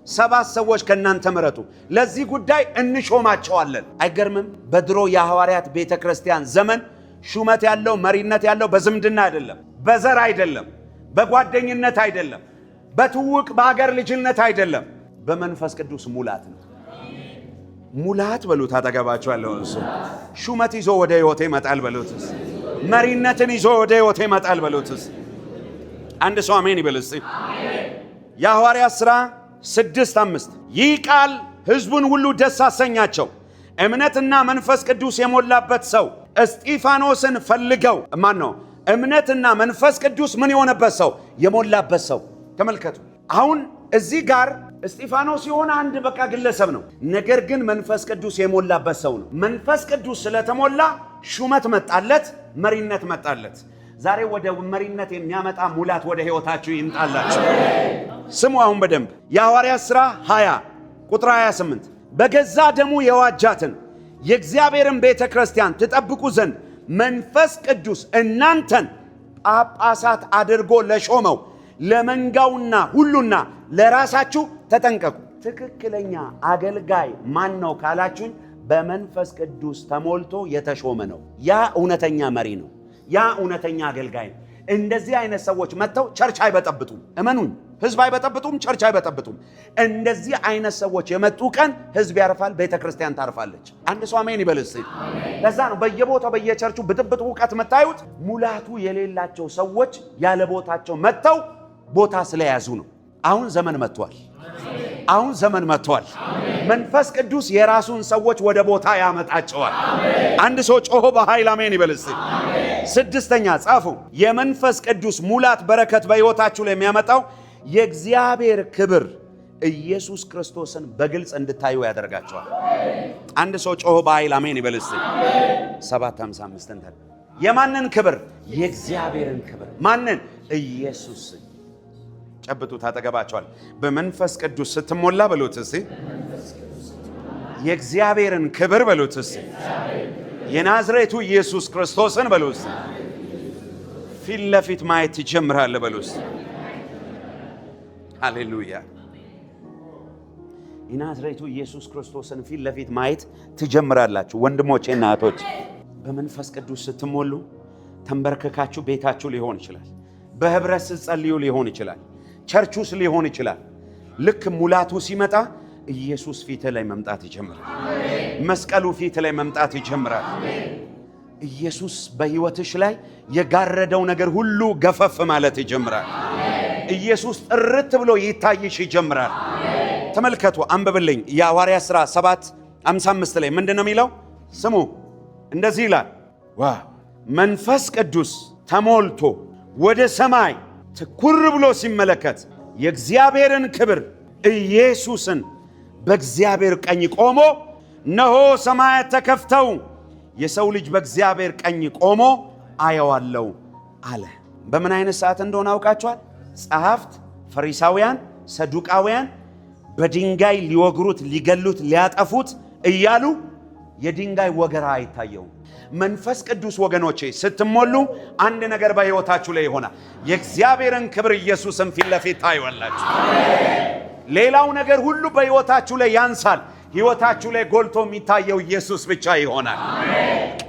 7 ሰዎች ከእናንተ ምረጡ፣ ለዚህ ጉዳይ እንሾማቸዋለን። አይገርምም? በድሮ የሐዋርያት ቤተ ክርስቲያን ዘመን ሹመት ያለው መሪነት ያለው በዝምድና አይደለም፣ በዘር አይደለም፣ በጓደኝነት አይደለም፣ በትውቅ በአገር ልጅነት አይደለም፣ በመንፈስ ቅዱስ ሙላት ነው። ሙላት በሉት። አጠገባቸው ያለው እሱ ሹመት ይዞ ወደ ሕይወቴ ይመጣል በሉትስ። መሪነትን ይዞ ወደ ሕይወቴ ይመጣል በሉትስ። አንድ ሰው አሜን ይበል እስቲ። የሐዋርያት ሥራ 6:5 ይህ ቃል ሕዝቡን ሁሉ ደስ አሰኛቸው። እምነትና መንፈስ ቅዱስ የሞላበት ሰው እስጢፋኖስን ፈልገው። ማን ነው? እምነትና መንፈስ ቅዱስ ምን የሆነበት ሰው? የሞላበት ሰው። ተመልከቱ። አሁን እዚህ ጋር እስጢፋኖስ የሆነ አንድ በቃ ግለሰብ ነው። ነገር ግን መንፈስ ቅዱስ የሞላበት ሰው ነው። መንፈስ ቅዱስ ስለተሞላ ሹመት መጣለት፣ መሪነት መጣለት። ዛሬ ወደ መሪነት የሚያመጣ ሙላት ወደ ሕይወታችሁ ይምጣላችሁ። ስሙ አሁን በደንብ የሐዋርያት ሥራ 20:28 በገዛ ደሙ የዋጃትን የእግዚአብሔርን ቤተ ክርስቲያን ትጠብቁ ዘንድ መንፈስ ቅዱስ እናንተን ጳጳሳት አድርጎ ለሾመው ለመንጋውና ሁሉና ለራሳችሁ ተጠንቀቁ። ትክክለኛ አገልጋይ ማን ነው ካላችሁኝ፣ በመንፈስ ቅዱስ ተሞልቶ የተሾመ ነው። ያ እውነተኛ መሪ ነው። ያ እውነተኛ አገልጋይ ነው። እንደዚህ አይነት ሰዎች መጥተው ቸርች አይበጠብጡም። እመኑኝ፣ ህዝብ አይበጠብጡም፣ ቸርች አይበጠብጡም። እንደዚህ አይነት ሰዎች የመጡ ቀን ህዝብ ያርፋል፣ ቤተ ክርስቲያን ታርፋለች። አንድ ሰው አሜን ይበል እስቲ። ለዛ ነው በየቦታው በየቸርቹ ብጥብጥ ውቀት መታዩት። ሙላቱ የሌላቸው ሰዎች ያለ ቦታቸው መጥተው ቦታ ስለያዙ ነው። አሁን ዘመን መጥቷል። አሁን ዘመን መጥቷል። መንፈስ ቅዱስ የራሱን ሰዎች ወደ ቦታ ያመጣቸዋል። አንድ ሰው ጮሆ በኃይል አሜን ይበል እስቲ። 6ኛ ጻፉ። የመንፈስ ቅዱስ ሙላት በረከት በሕይወታችሁ ላይ የሚያመጣው የእግዚአብሔር ክብር ኢየሱስ ክርስቶስን በግልጽ እንድታዩ ያደርጋቸዋል። አንድ ሰው ጮሆ በኃይል አሜን ይበል እስቲ። 7:55 እንተ የማንን ክብር? የእግዚአብሔርን ክብር። ማንን? ኢየሱስን። ጨብጡ፣ ታጠገባቸዋል። በመንፈስ ቅዱስ ስትሞላ በሉት እስቲ። የእግዚአብሔርን ክብር በሉት እስቲ። የናዝሬቱ ኢየሱስ ክርስቶስን በሉት እስቲ። ፊት ለፊት ማየት ትጀምራለህ በሉት እስቲ። ሃሌሉያ። የናዝሬቱ ኢየሱስ ክርስቶስን ፊት ለፊት ማየት ትጀምራላችሁ። ወንድሞቼና እህቶች፣ በመንፈስ ቅዱስ ስትሞሉ ተንበርከካችሁ ቤታችሁ ሊሆን ይችላል። በህብረት ስትጸልዩ ሊሆን ይችላል። ቸርቹስ ሊሆን ይችላል። ልክ ሙላቱ ሲመጣ ኢየሱስ ፊት ላይ መምጣት ይጀምራል። መስቀሉ ፊት ላይ መምጣት ይጀምራል። ኢየሱስ በሕይወትሽ ላይ የጋረደው ነገር ሁሉ ገፈፍ ማለት ይጀምራል። ኢየሱስ ጥርት ብሎ ይታይሽ ይጀምራል። ተመልከቱ፣ አንብብልኝ። የሐዋርያት ሥራ 7:55 ላይ ምንድን ነው የሚለው? ስሙ፣ እንደዚህ ይላል። ዋው! መንፈስ ቅዱስ ተሞልቶ ወደ ሰማይ ትኩር ብሎ ሲመለከት የእግዚአብሔርን ክብር ኢየሱስን በእግዚአብሔር ቀኝ ቆሞ፣ እነሆ ሰማያት ተከፍተው የሰው ልጅ በእግዚአብሔር ቀኝ ቆሞ አየዋለሁ አለ። በምን አይነት ሰዓት እንደሆነ አውቃችኋል? ጸሐፍት፣ ፈሪሳውያን፣ ሰዱቃውያን በድንጋይ ሊወግሩት፣ ሊገሉት፣ ሊያጠፉት እያሉ የድንጋይ ወገራ አይታየውም። መንፈስ ቅዱስ ወገኖቼ ስትሞሉ አንድ ነገር በሕይወታችሁ ላይ ይሆናል። የእግዚአብሔርን ክብር ኢየሱስን ፊት ለፊት ታዩዋላችሁ። ሌላው ነገር ሁሉ በሕይወታችሁ ላይ ያንሳል። ሕይወታችሁ ላይ ጎልቶ የሚታየው ኢየሱስ ብቻ ይሆናል።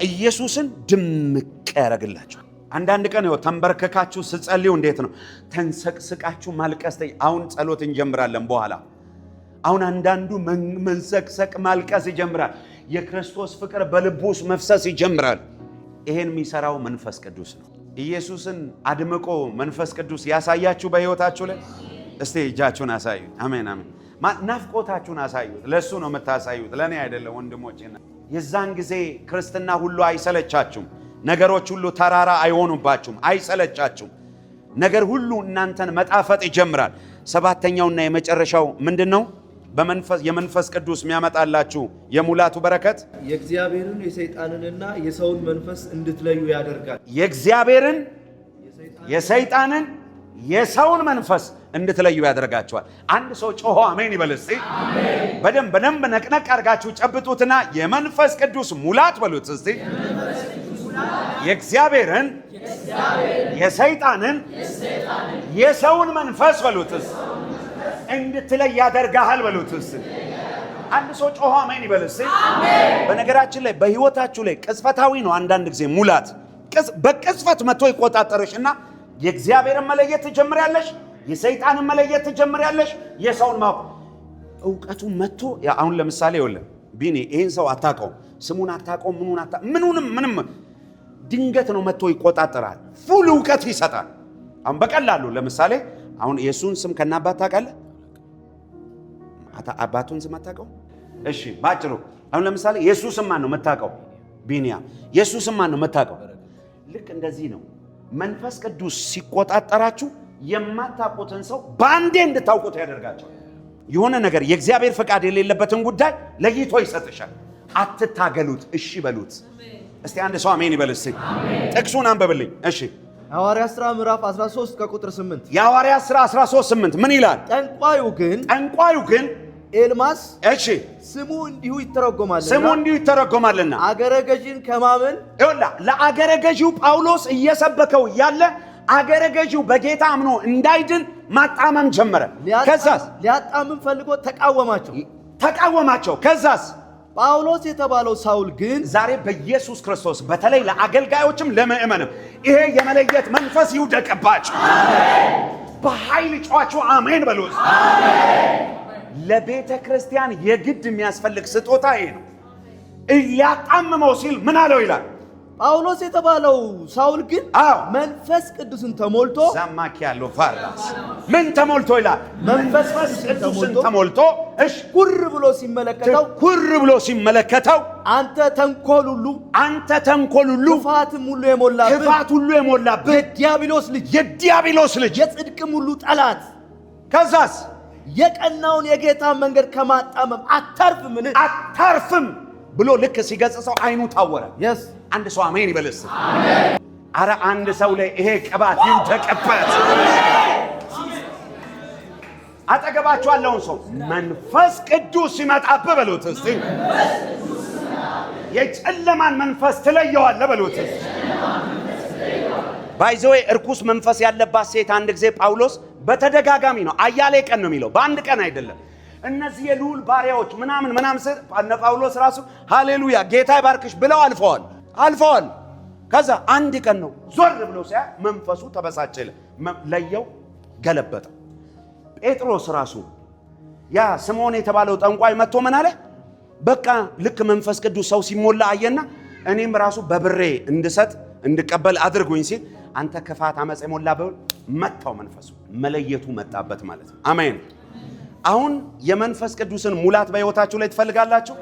ኢየሱስን ድምቅ ያደርግላችሁ። አንዳንድ ቀን ይኸው ተንበርከካችሁ ስትጸልዩ እንዴት ነው ተንሰቅስቃችሁ ማልቀስ? አሁን ጸሎት እንጀምራለን በኋላ። አሁን አንዳንዱ መንሰቅሰቅ ማልቀስ ይጀምራል። የክርስቶስ ፍቅር በልቡ ውስጥ መፍሰስ ይጀምራል። ይሄን የሚሰራው መንፈስ ቅዱስ ነው። ኢየሱስን አድምቆ መንፈስ ቅዱስ ያሳያችሁ በሕይወታችሁ ላይ። እስቲ እጃችሁን አሳዩ። አሜን አሜን። ናፍቆታችሁን አሳዩት። ለሱ ነው የምታሳዩት፣ ለኔ አይደለም ወንድሞቼ። የዛን ጊዜ ክርስትና ሁሉ አይሰለቻችሁም። ነገሮች ሁሉ ተራራ አይሆኑባችሁም፣ አይሰለቻችሁም። ነገር ሁሉ እናንተን መጣፈጥ ይጀምራል። 7ኛውና የመጨረሻው ምንድነው? የመንፈስ ቅዱስ የሚያመጣላችሁ የሙላቱ በረከት የእግዚአብሔርን የሰይጣንንና የሰውን መንፈስ እንድትለዩ ያደርጋል። የእግዚአብሔርን የሰይጣንን የሰውን መንፈስ እንድትለዩ ያደርጋቸዋል። አንድ ሰው ጮሆ አሜን ይበል እስቲ። በደንብ ነቅነቅ አድርጋችሁ ጨብጡትና የመንፈስ ቅዱስ ሙላት በሉት እስቲ። የእግዚአብሔርን የሰይጣንን የሰውን መንፈስ በሉት እስቲ እንድትለይ ያደርጋል በሉት እስቲ። አንድ ሰው ጮሆ አሜን ይበል እስቲ። በነገራችን ላይ በህይወታችሁ ላይ ቅጽበታዊ ነው። አንዳንድ ጊዜ ሙላት በቅጽበት መጥቶ ይቆጣጠርሽና የእግዚአብሔርን መለየት ትጀምሪያለሽ፣ የሰይጣንን መለየት ትጀምሪያለሽ፣ የሰውን ማወቅ ዕውቀቱ መጥቶ አሁን ለምሳሌ ይኸውልህ ቢኒ ይሄን ሰው አታውቀውም፣ ስሙን አታውቀውም፣ ምንም ድንገት ነው መጥቶ ይቆጣጠራል። ፉል ዕውቀት ይሰጣል። አሁን በቀላሉ ለምሳሌ አሁን የሱን ስም ከናባት ታውቃለህ? አባቱን ስም አታውቀውም? እሺ ባጭሩ አሁን ለምሳሌ የሱ ስም ማን ነው የምታውቀው? ቢኒያም። የሱ ስም ማን ነው የምታውቀው? ልክ እንደዚህ ነው። መንፈስ ቅዱስ ሲቆጣጠራችሁ የማታውቁትን ሰው ባንዴ እንድታውቁት ያደርጋቸዋል። የሆነ ነገር የእግዚአብሔር ፈቃድ የሌለበትን ጉዳይ ለይቶ ይሰጥሻል። አትታገሉት፣ እሺ በሉት። እስቲ አንድ ሰው አሜን ይበል እስቲ። ጥቅሱን አንብብልኝ። እሺ ሐዋርያት ሥራ ምዕራፍ 13 ከቁጥር 8 የሐዋርያት ሥራ 13:8 ምን ይላል? ጠንቋዩ ግን ኤልማስ እሺ ስሙ እንዲሁ ይተረጎማልና አገረ ገዢን ከማመን ለአገረ ገዢው ጳውሎስ እየሰበከው እያለ አገረ ገዢው በጌታ አምኖ እንዳይድን ማጣመም ጀመረ። ከዛስ ሊያጣምም ፈልጎ ተቃወማቸው። ከዛስ ጳውሎስ የተባለው ሳውል ግን ዛሬ በኢየሱስ ክርስቶስ በተለይ ለአገልጋዮችም ለምእመንም ይሄ የመለየት መንፈስ ይውደቅባችሁ። በኃይል ጫዋችሁ አሜን በሉት። ለቤተ ክርስቲያን የግድ የሚያስፈልግ ስጦታ ይሄ ነው። እያጣምመው ሲል ምን አለው ይላል? ጳውሎስ የተባለው ሳውል ግን መንፈስ ቅዱስን ተሞልቶ ሰማክ ያለው ፋርላስ ምን ተሞልቶ ይላል? መንፈስ ቅዱስን ተሞልቶ ኩር ብሎ ሲመለከተው አንተ ተንኮል ሁሉ ክፋት ሁሉ የሞላብህ የዲያብሎስ ልጅ የጽድቅም ሁሉ ጠላት ከዛስ የቀናውን የጌታ መንገድ ከማጣመም አታርፍም ብሎ ልክ ሲገጽሰው አይኑ ታወረ። አንድ ሰው አሜን ይበልስ። አረ አንድ ሰው ላይ ይሄ ቅባት ይውደቅበት። አጠገባችሁ ያለውን ሰው መንፈስ ቅዱስ ሲመጣብህ በሉት እስቲ። የጨለማን መንፈስ ትለየዋለህ በሉት። ባይዘዌ እርኩስ መንፈስ ያለባት ሴት አንድ ጊዜ ጳውሎስ በተደጋጋሚ ነው አያሌ ቀን ነው የሚለው፣ በአንድ ቀን አይደለም። እነዚህ የልዑል ባሪያዎች ምናምን እነ ጳውሎስ ራሱ ሃሌሉያ ጌታ ይባርክሽ ብለው አልፈዋል። ከዛ አንድ ቀን ነው ዞር ብሎ ሲያ መንፈሱ ተበሳጨ፣ ለየው፣ ገለበጠ። ጴጥሮስ ራሱ ያ ስምዖን የተባለው ጠንቋይ መጥቶ ምን አለ? በቃ ልክ መንፈስ ቅዱስ ሰው ሲሞላ አየና እኔም ራሱ በብሬ እንድቀበል አድርጉኝ ሲል አንተ ክፋት አመጽ የሞላበት መጣው መንፈሱ መለየቱ መጣበት ማለት ነው። አሜን። አሁን የመንፈስ ቅዱስን ሙላት በሕይወታችሁ ላይ ትፈልጋላችሁ?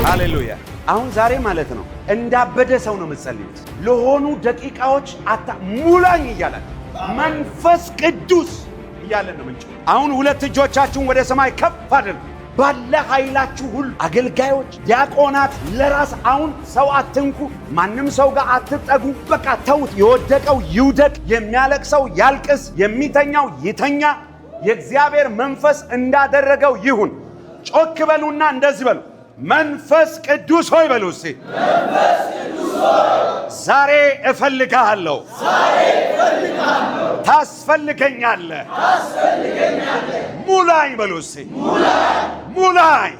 ሃሌሉያ። አሁን ዛሬ ማለት ነው እንዳበደ ሰው ነው የምትጸልዩት። ለሆኑ ደቂቃዎች ሙላኝ እያላል መንፈስ ቅዱስ እያለን ነው ምንጭ። አሁን ሁለት እጆቻችሁን ወደ ሰማይ ከፍ አድርጉ። ባለ ኃይላችሁ ሁሉ አገልጋዮች፣ ዲያቆናት ለራስ አሁን ሰው አትንኩ፣ ማንም ሰው ጋር አትጠጉ። በቃ ተውት። የወደቀው ይውደቅ፣ የሚያለቅሰው ያልቅስ፣ የሚተኛው ይተኛ። የእግዚአብሔር መንፈስ እንዳደረገው ይሁን። ጮክ በሉና እንደዚህ በሉ፣ መንፈስ ቅዱስ ሆይ በሉ እስቲ። ዛሬ እፈልግሃለሁ፣ ታስፈልገኛለህ፣ ሙላኝ በሉ እስቲ። ሙላኝ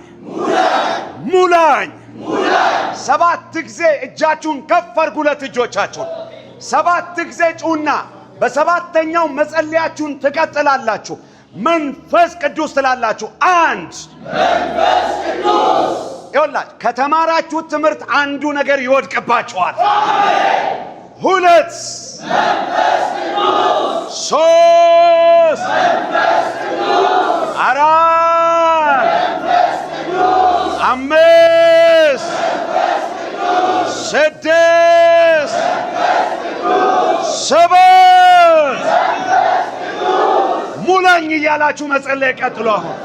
ሙላኝ። ሰባት ጊዜ እጃችሁን ከፍ አድርጉ፣ ሁለት እጆቻችሁን ሰባት ጊዜ ጩና። በሰባተኛው መጸለያችሁን ትቀጥላላችሁ። መንፈስ ቅዱስ ትላላችሁ። አንድ መንፈስ ቅዱስ። ይኸውላችሁ ከተማራችሁት ትምህርት አንዱ ነገር ይወድቅባችኋል። ሁለት መንፈስ ቅዱስ። ሶስት መንፈስ ቅዱስ። አራት መንፈስ ቅዱስ። አምስት መንፈስ ቅዱስ። ስድስት መንፈስ ቅዱስ። ሰባት መንፈስ ቅዱስ። ሙላኝ እያላችሁ መጸለይ ቀጥሉ። አሁን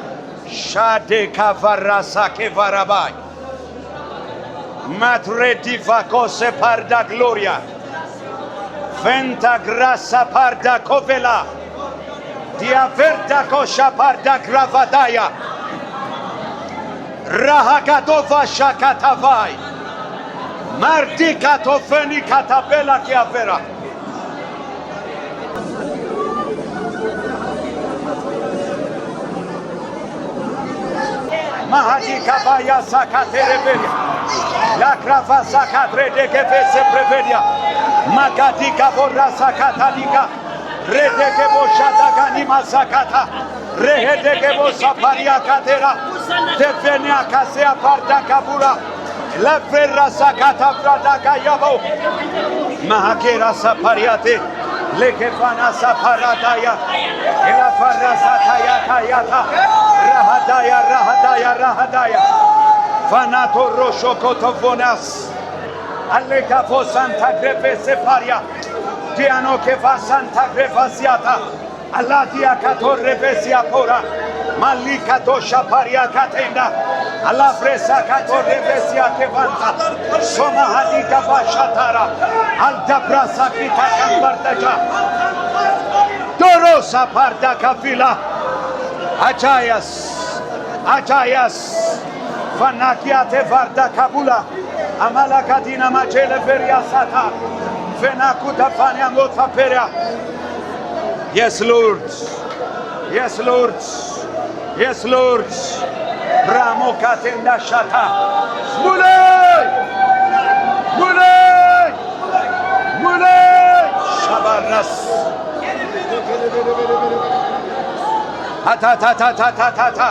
ሻዴ ካፋራሳ ኬቫራባይ ማትሬዲ ቫኮሴ ፓርዳ ግሎሪያ ቬንታ ግራሳ ፓርዳ ኮቬላ ዲያቬርዳ ኮሻ ፓርዳ ግራቫዳያ ራሃጋዶቫ ሻካታቫይ ማርዲ ካቶፌኒ ካታቤላ ኪያቬራ ማሃዲ ካባያ ሳካቴሬቤሪያ ላክራፋ ሳካትሬዴ ገፌሴ ፕሬቬዲያ ማጋዲ ካቦራ ሳካታሊካ ሬዴ ገቦሻ ዳጋኒ ማሳካታ ሬሄዴ ገቦሳ ፓሪያ ካቴራ ደፌኒያ ካሴያ ፓርዳ ካቡራ ለፌራ ሳካታ ፍራዳ ጋያባው ማሃኬራ ሳፓሪያቴ ለኬፋና ሳፓራዳያ ኤላፋራ ሳታያ ታያታ ራሃዳያ ራሃዳያ ራሃዳያ ፋናቶ ሮሾ ኮቶፎናስ አሌካፎ ሳንታ ግሬፌ ሴፓሪያ ዲያኖ ኬፋ ሳንታ ግሬፋ ሲያታ አላቲያ ካቶሬ ፌሲያ ፖራ ማሊካቶ ሻፓሪያ ካቴንዳ አላፍሬሳ ካቶሬ ፌሲያ ኬቫንታ ሶማሃዲ ጋባ ሻታራ አልዳብራሳ ኪታ ካምባርተቻ ዶሮሳ ፓርዳ ካፊላ አቻያስ አቻያስ ፋናኪያቴ ቫርዳ ካቡላ አማላካቲና ማቼለ ፌሪያ ሳታ ፌናኩታ ፋንያ ሞታ ፔሪያ Yes, Lord. Yes, Lord. Yes, Lord. Bramo katenda shata. Mulay! Mulay! Mulay! Shabaras. Ta.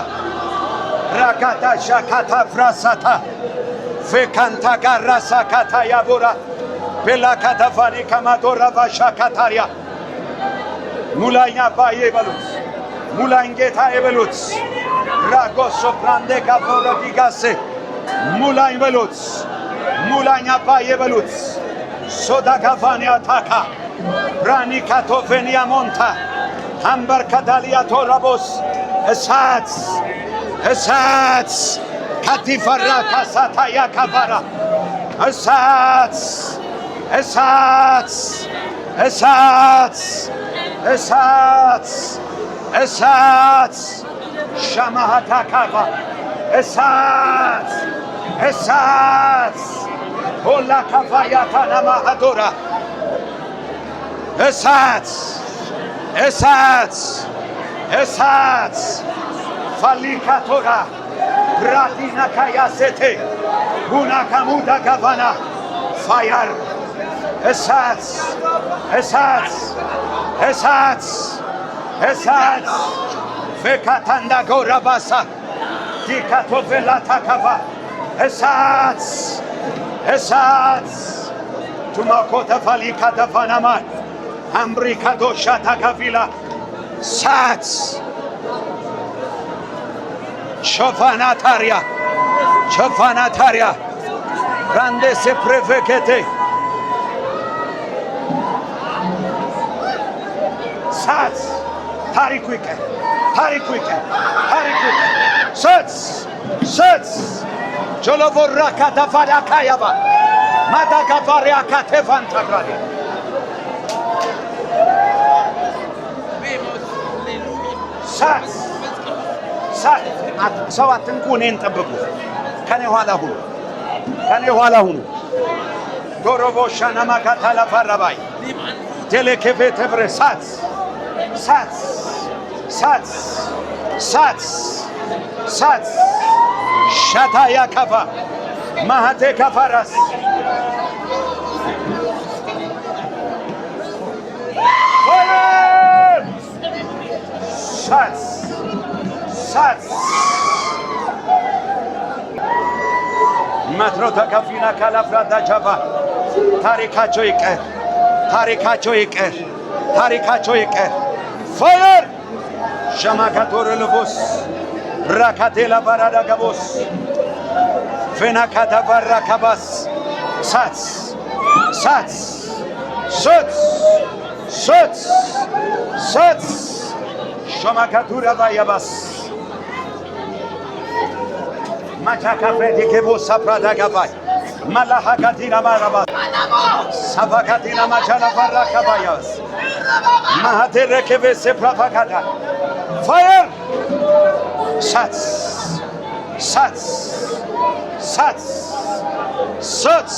Rakata shakata frasata. Fekanta garasa kata yabura. Belakata fani kamadora vashakataria. ሙላኝ አባዬ በሉት። ሙላኝ ጌታዬ በሉት። ራጎሶ ፕራንዴ ካፎረ ዲጋሴ ሙላኝ በሉት። ሙላኝ አባዬ በሉት። ሶዳ ካፋኒያ ታካ ራኒ ካቶፌኒያ ሞንታ ሃምበር ካዳሊያ ቶራቦስ እሳት እሳት ካቲፈራ ካሳታ ያካባራ እሳት እሳት እሳት እሳት እሳት ሻማሃታ ካባ እሳት እሳት ሆላ ካፋያታ ናማሃዶራ እሳት እሳት እሳት ፋሊካቶራ ብራዲና ካያሴቴ ቡና ካሙዳ ጋቫና ፋያር እሳት እሳት እሳት እሳት ፈካታንዳ ጎራባሳ ዲካቶቬላ ታካባ እሳት እሳት ቱማኮተ ፋሊካ ደፋናማ አምሪካ ዶሻ ታካፊላ እሳት ሾፋናታሪያ ራንዴሴ ፕሬቬኬቴ ሳት ታሪኩ ይቀር ሰት ጆሎቮራ ካታፋዳ ካያባ ማዳጋቫሪያ ካቴቫን ታግራሪ ሳት ሰው አትንኩ፣ እኔን ጠብቁ። ከኔ ኋላ ሁኑ። ዶሮቦሻ ናማካታላ ፋራባይ ቴሌኬፌ ተብረ ሳት እሳት እሳት ሻታያ ካፋ ማሃቴ ካፋራስ እሳት እሳት መትሮ ተከፊና ካላፍራታ ቻፋ ታሪካቸው ይቀር ታሪካቸው ይቀር ታሪካቸው ይቀር ፋየር ሸማካቶር ልቦስ ራካቴላ ባራዳ ገቦስ ፌናካታ ባራ ከባስ ሳት ሳት ሶት ሶት ሶት ሸማካቱራ ባያባስ ማቻካ ፍሬዲ ገቦስ ሳፕራዳ ገባይ ማላሃካቲና ማራባስ ሳፋካቲና ማቻላ ባራ ከባያስ ማሃቴረ ከበሰ ፕራፋካታ ፋየር ሳት ሳት ሳት ሳት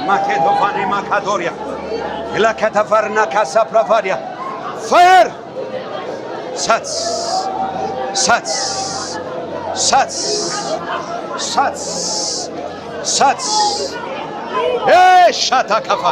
ማኬቶፋኒ ማካዶሪያ ኢላከተፈርና ካሳ ፕራፋዲያ ፋየር ሳት ሳት ሳት ሳት ሳት ሻታ ካፋ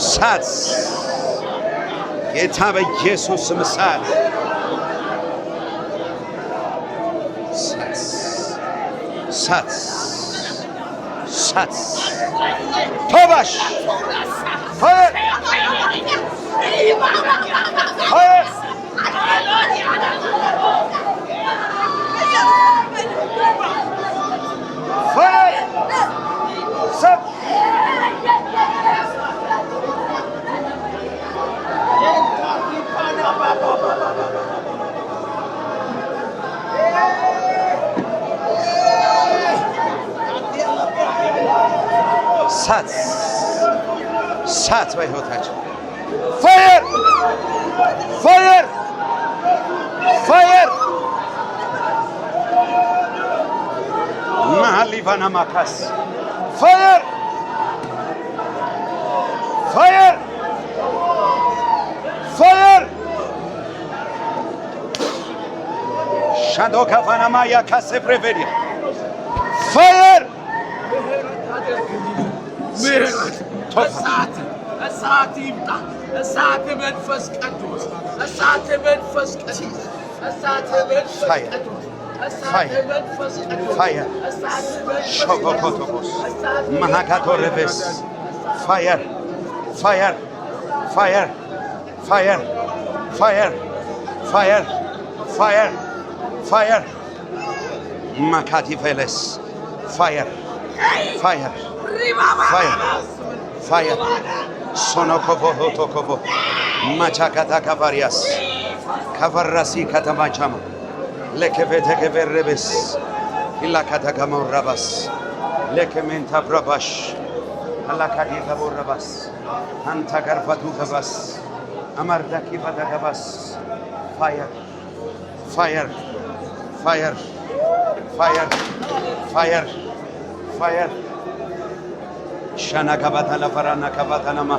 ሳት ጌታ በኢየሱስ ስም ሳት ሳት ሳት ቶባሽ ፋየር ፋየር ፋየር ሳት ሳት ሳት በሕይወታቸው ፋየር ፋየር ፋየር ማሃሊቫና ማካስ ፋየር ፋየር ፋየር ሻዶ ካፋናማ ያካሴ ፕሬቬዲያ ፋየር እሳት ይምጣ። እሳት መንፈስ ቅዱስ እሳት መንፈስ ቅዱስ እሳት መንፈስ ቅዱስ እሳት መንፈስ ቅዱስ ፋየር ሾኮኮቶኮስ ማሃካቶሬቤስ ፋየር ፋየር ፋየር ፋየር ፋየር ፋየር ፋየር ፋየር ማካቲ ፌለስ ፋየር ፋየር ፋየር ፋየር ሶኖኮቮ ሆቶኮቮ ማቻካታ ካቫሪያስ ካቫራሲ ከተማቻማ ለከቤተ ከበረበስ ኢላካታ ከመውራባስ ለከሜንታ ብራባሽ አላካዲ ከቦረባስ አንታ ገርፋቱ ገባስ አማርዳኪ ፈታ ገባስ ፋየር ፋየር ፋየር ፋየር ፋየር ፋየር ሻና ካባታ ለፈራና ካባታናማ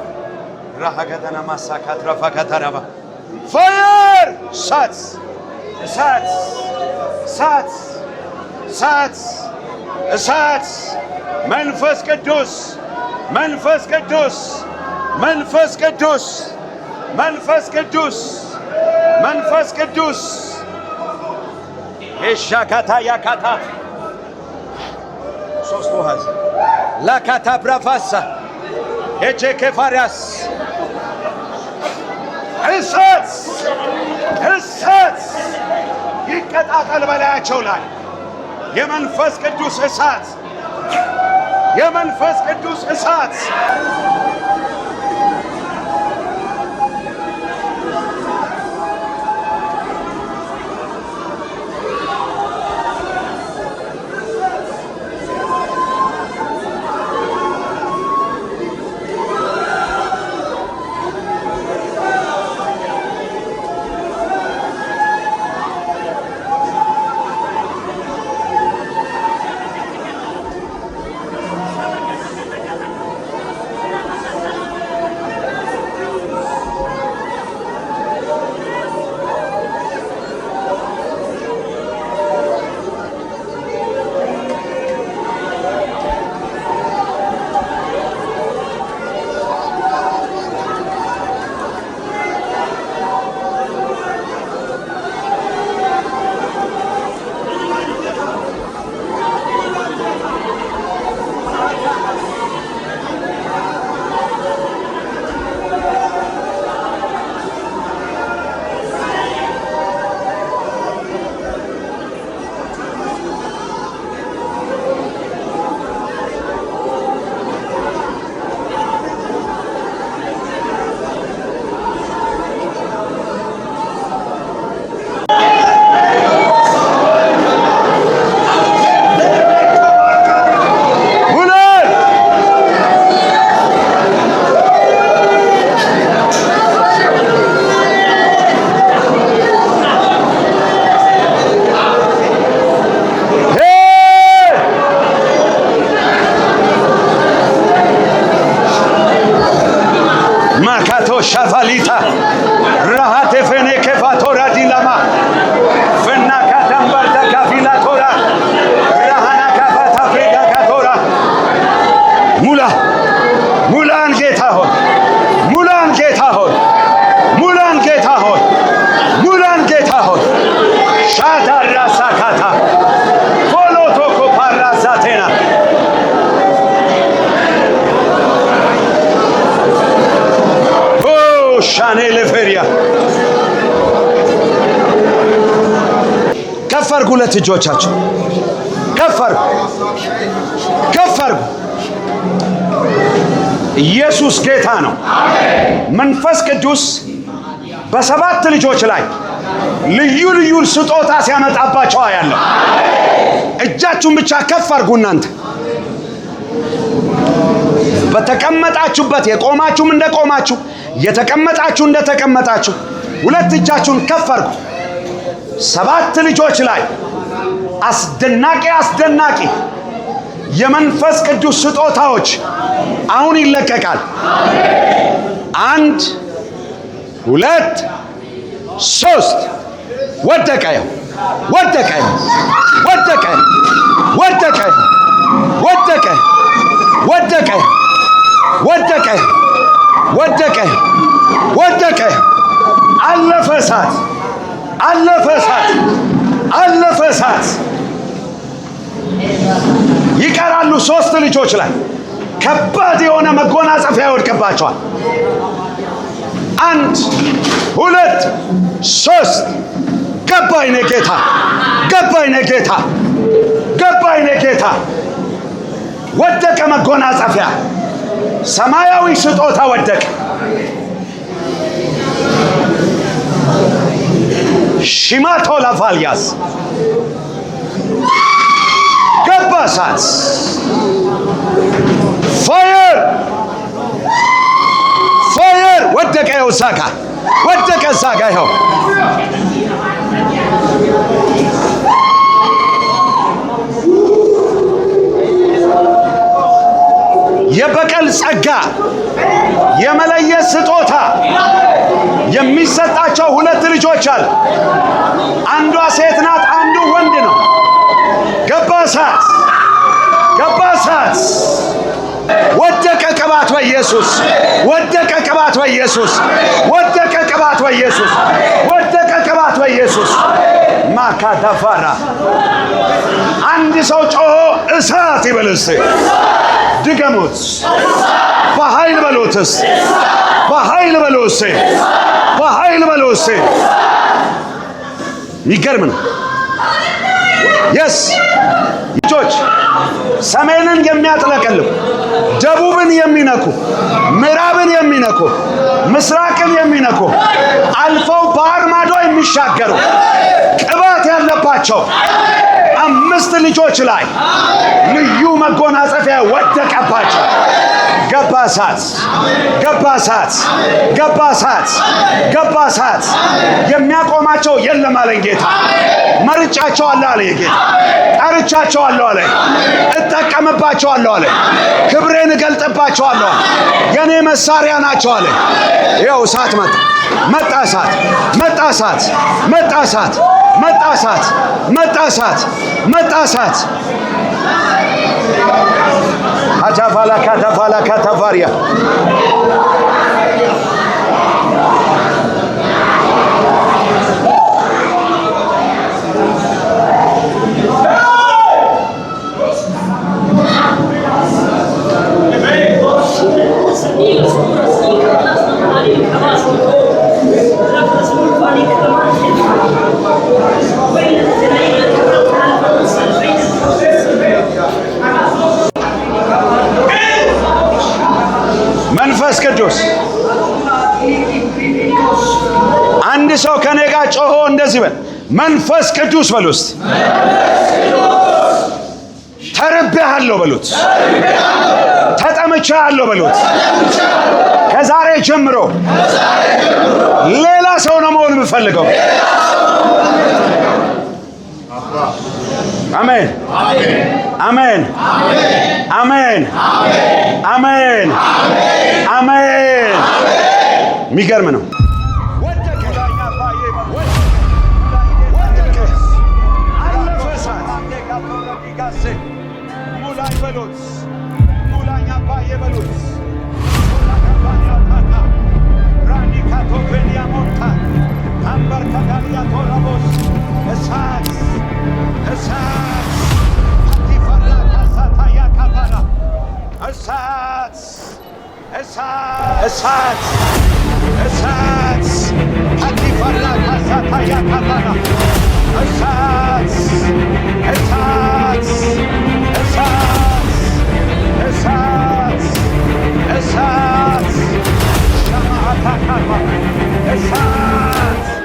ራሃገተናማ ሳካት ረፋካታራባ ፋየር እሳት እሳት እሳት እሳት እሳት መንፈስ ቅዱስ መንፈስ ቅዱስ መንፈስ ቅዱስ መንፈስ ቅዱስ መንፈስ ቅዱስ ኤሻካታ ያካታ ሶስት ውሃዝ ላካታ ብራፋሳ ኤቼኬፋሪያስ እሳት እሳት ይቀጣጠል በላያቸው ላይ የመንፈስ ቅዱስ እሳት የመንፈስ ቅዱስ እሳት ሻፋሊታ ራሃቴ ፈኔ ከፋቶራ ዲላማ ፈና ካታምባርታ ካፊላ ቶራ ራሃና ካፋታ ፍሬዳ ካቶራ ሙላ ሙላን ጌታ ሆይ ሙላን ጌታ ሆይ ሙላን ጌታ ሆይ ሙላን ጌታ ሆይ ሻዳራ ሳካታ ፎሎቶኮ ፓራዛቴና ሻኔ ለፈሪያ ከፍ አድርጉ። ሁለት እጆቻችሁ ከፍ አድርጉ፣ ከፍ አድርጉ። ኢየሱስ ጌታ ነው። መንፈስ ቅዱስ በሰባት ልጆች ላይ ልዩ ልዩ ስጦታ ሲያመጣባቸው ያለው እጃችሁን ብቻ ከፍ አድርጉ። እናንተ በተቀመጣችሁበት የቆማችሁም እንደቆማችሁ የተቀመጣችሁ እንደተቀመጣችሁ ሁለት እጃችሁን ከፍ አድርጉ። ሰባት ልጆች ላይ አስደናቂ አስደናቂ የመንፈስ ቅዱስ ስጦታዎች አሁን ይለቀቃል። አንድ ሁለት ሶስት ወደቀ ወደቀ ወደቀ ወደቀ ወደቀ ወደቀ ወደቀ ወደቀ ወደቀ። አለፈ እሳት አለፈ እሳት አለፈ እሳት። ይቀራሉ ሶስት ልጆች ላይ ከባድ የሆነ መጎናጸፊያ ይወድቅባቸዋል። አንድ ሁለት ሶስት። ገባኝ ነው ጌታ፣ ገባኝ ነው ጌታ፣ ገባኝ ነው ጌታ። ወደቀ መጎናጸፊያ፣ ሰማያዊ ስጦታ ወደቀ። ሽማቶ ላፋልያስ ገባ እሳት። ፋየር ፋየር ወደቀ። ይኸው እዛ ጋ ወደቀ፣ እዛ ጋ ይኸው የሚሰጣቸው 2 ልጆች አሉ። አንዷ ሴት ናት፣ አንዱ ወንድ ነው። ገባ እሳት፣ ገባ እሳት። ወደቀ ቅባት በኢየሱስ፣ ወደቀ ቅባት በኢየሱስ፣ ወደቀ ቅባት በኢየሱስ፣ ወደቀ ቅባት በኢየሱስ። ማካዳፋራ አንድ ሰው ጮሆ እሳት ይበልስ። ድገሙት። በኃይል በሉትስ፣ በኃይል በሉስ፣ በኃይል በሉስ። የሚገርም ነው። የስ ልጆች ሰሜንን የሚያጥለቀልቁ፣ ደቡብን የሚነኩ፣ ምዕራብን የሚነኩ፣ ምስራቅን የሚነኩ፣ አልፈው ባህር ማዶ የሚሻገሩ ቅባት ያለባቸው 5 ልጆች ላይ ልዩ መጎናጸፊያ ወደቀባቸው። ገባ እሳት፣ ገባ እሳት፣ ገባ እሳት፣ ገባ እሳት። የሚያቆማቸው የለም አለኝ ጌታ። መርጫቸዋለሁ አለ ጌታ። ጠርቻቸዋለሁ አለ። እጠቀምባቸዋለሁ አለ። ክብሬን እገልጥባቸዋለሁ። የኔ መሳሪያ ናቸው አለ። ይኸው እሳት መጣ፣ መጣ እሳት፣ መጣ እሳት፣ መጣ እሳት፣ መጣ እሳት፣ መጣ እሳት፣ መጣ እሳት። አታፋላ ካታፋላ ካታፋሪያ መንፈስ ቅዱስ አንድ ሰው ከኔ ጋር ጮሆ እንደዚህ በል፣ መንፈስ ቅዱስ በሉ እስቲ። ተርቤሃለሁ በሉት፣ ተጠምቻለሁ በሉት። ከዛሬ ጀምሮ ሌላ ሰው ነው መሆን የምፈልገው። አሜን፣ አሜን፣ አሜን፣ አሜን፣ አሜን። የሚገርም ነው። እሳት እሳት አዲፋራ ካሳታ ያካባና እሳት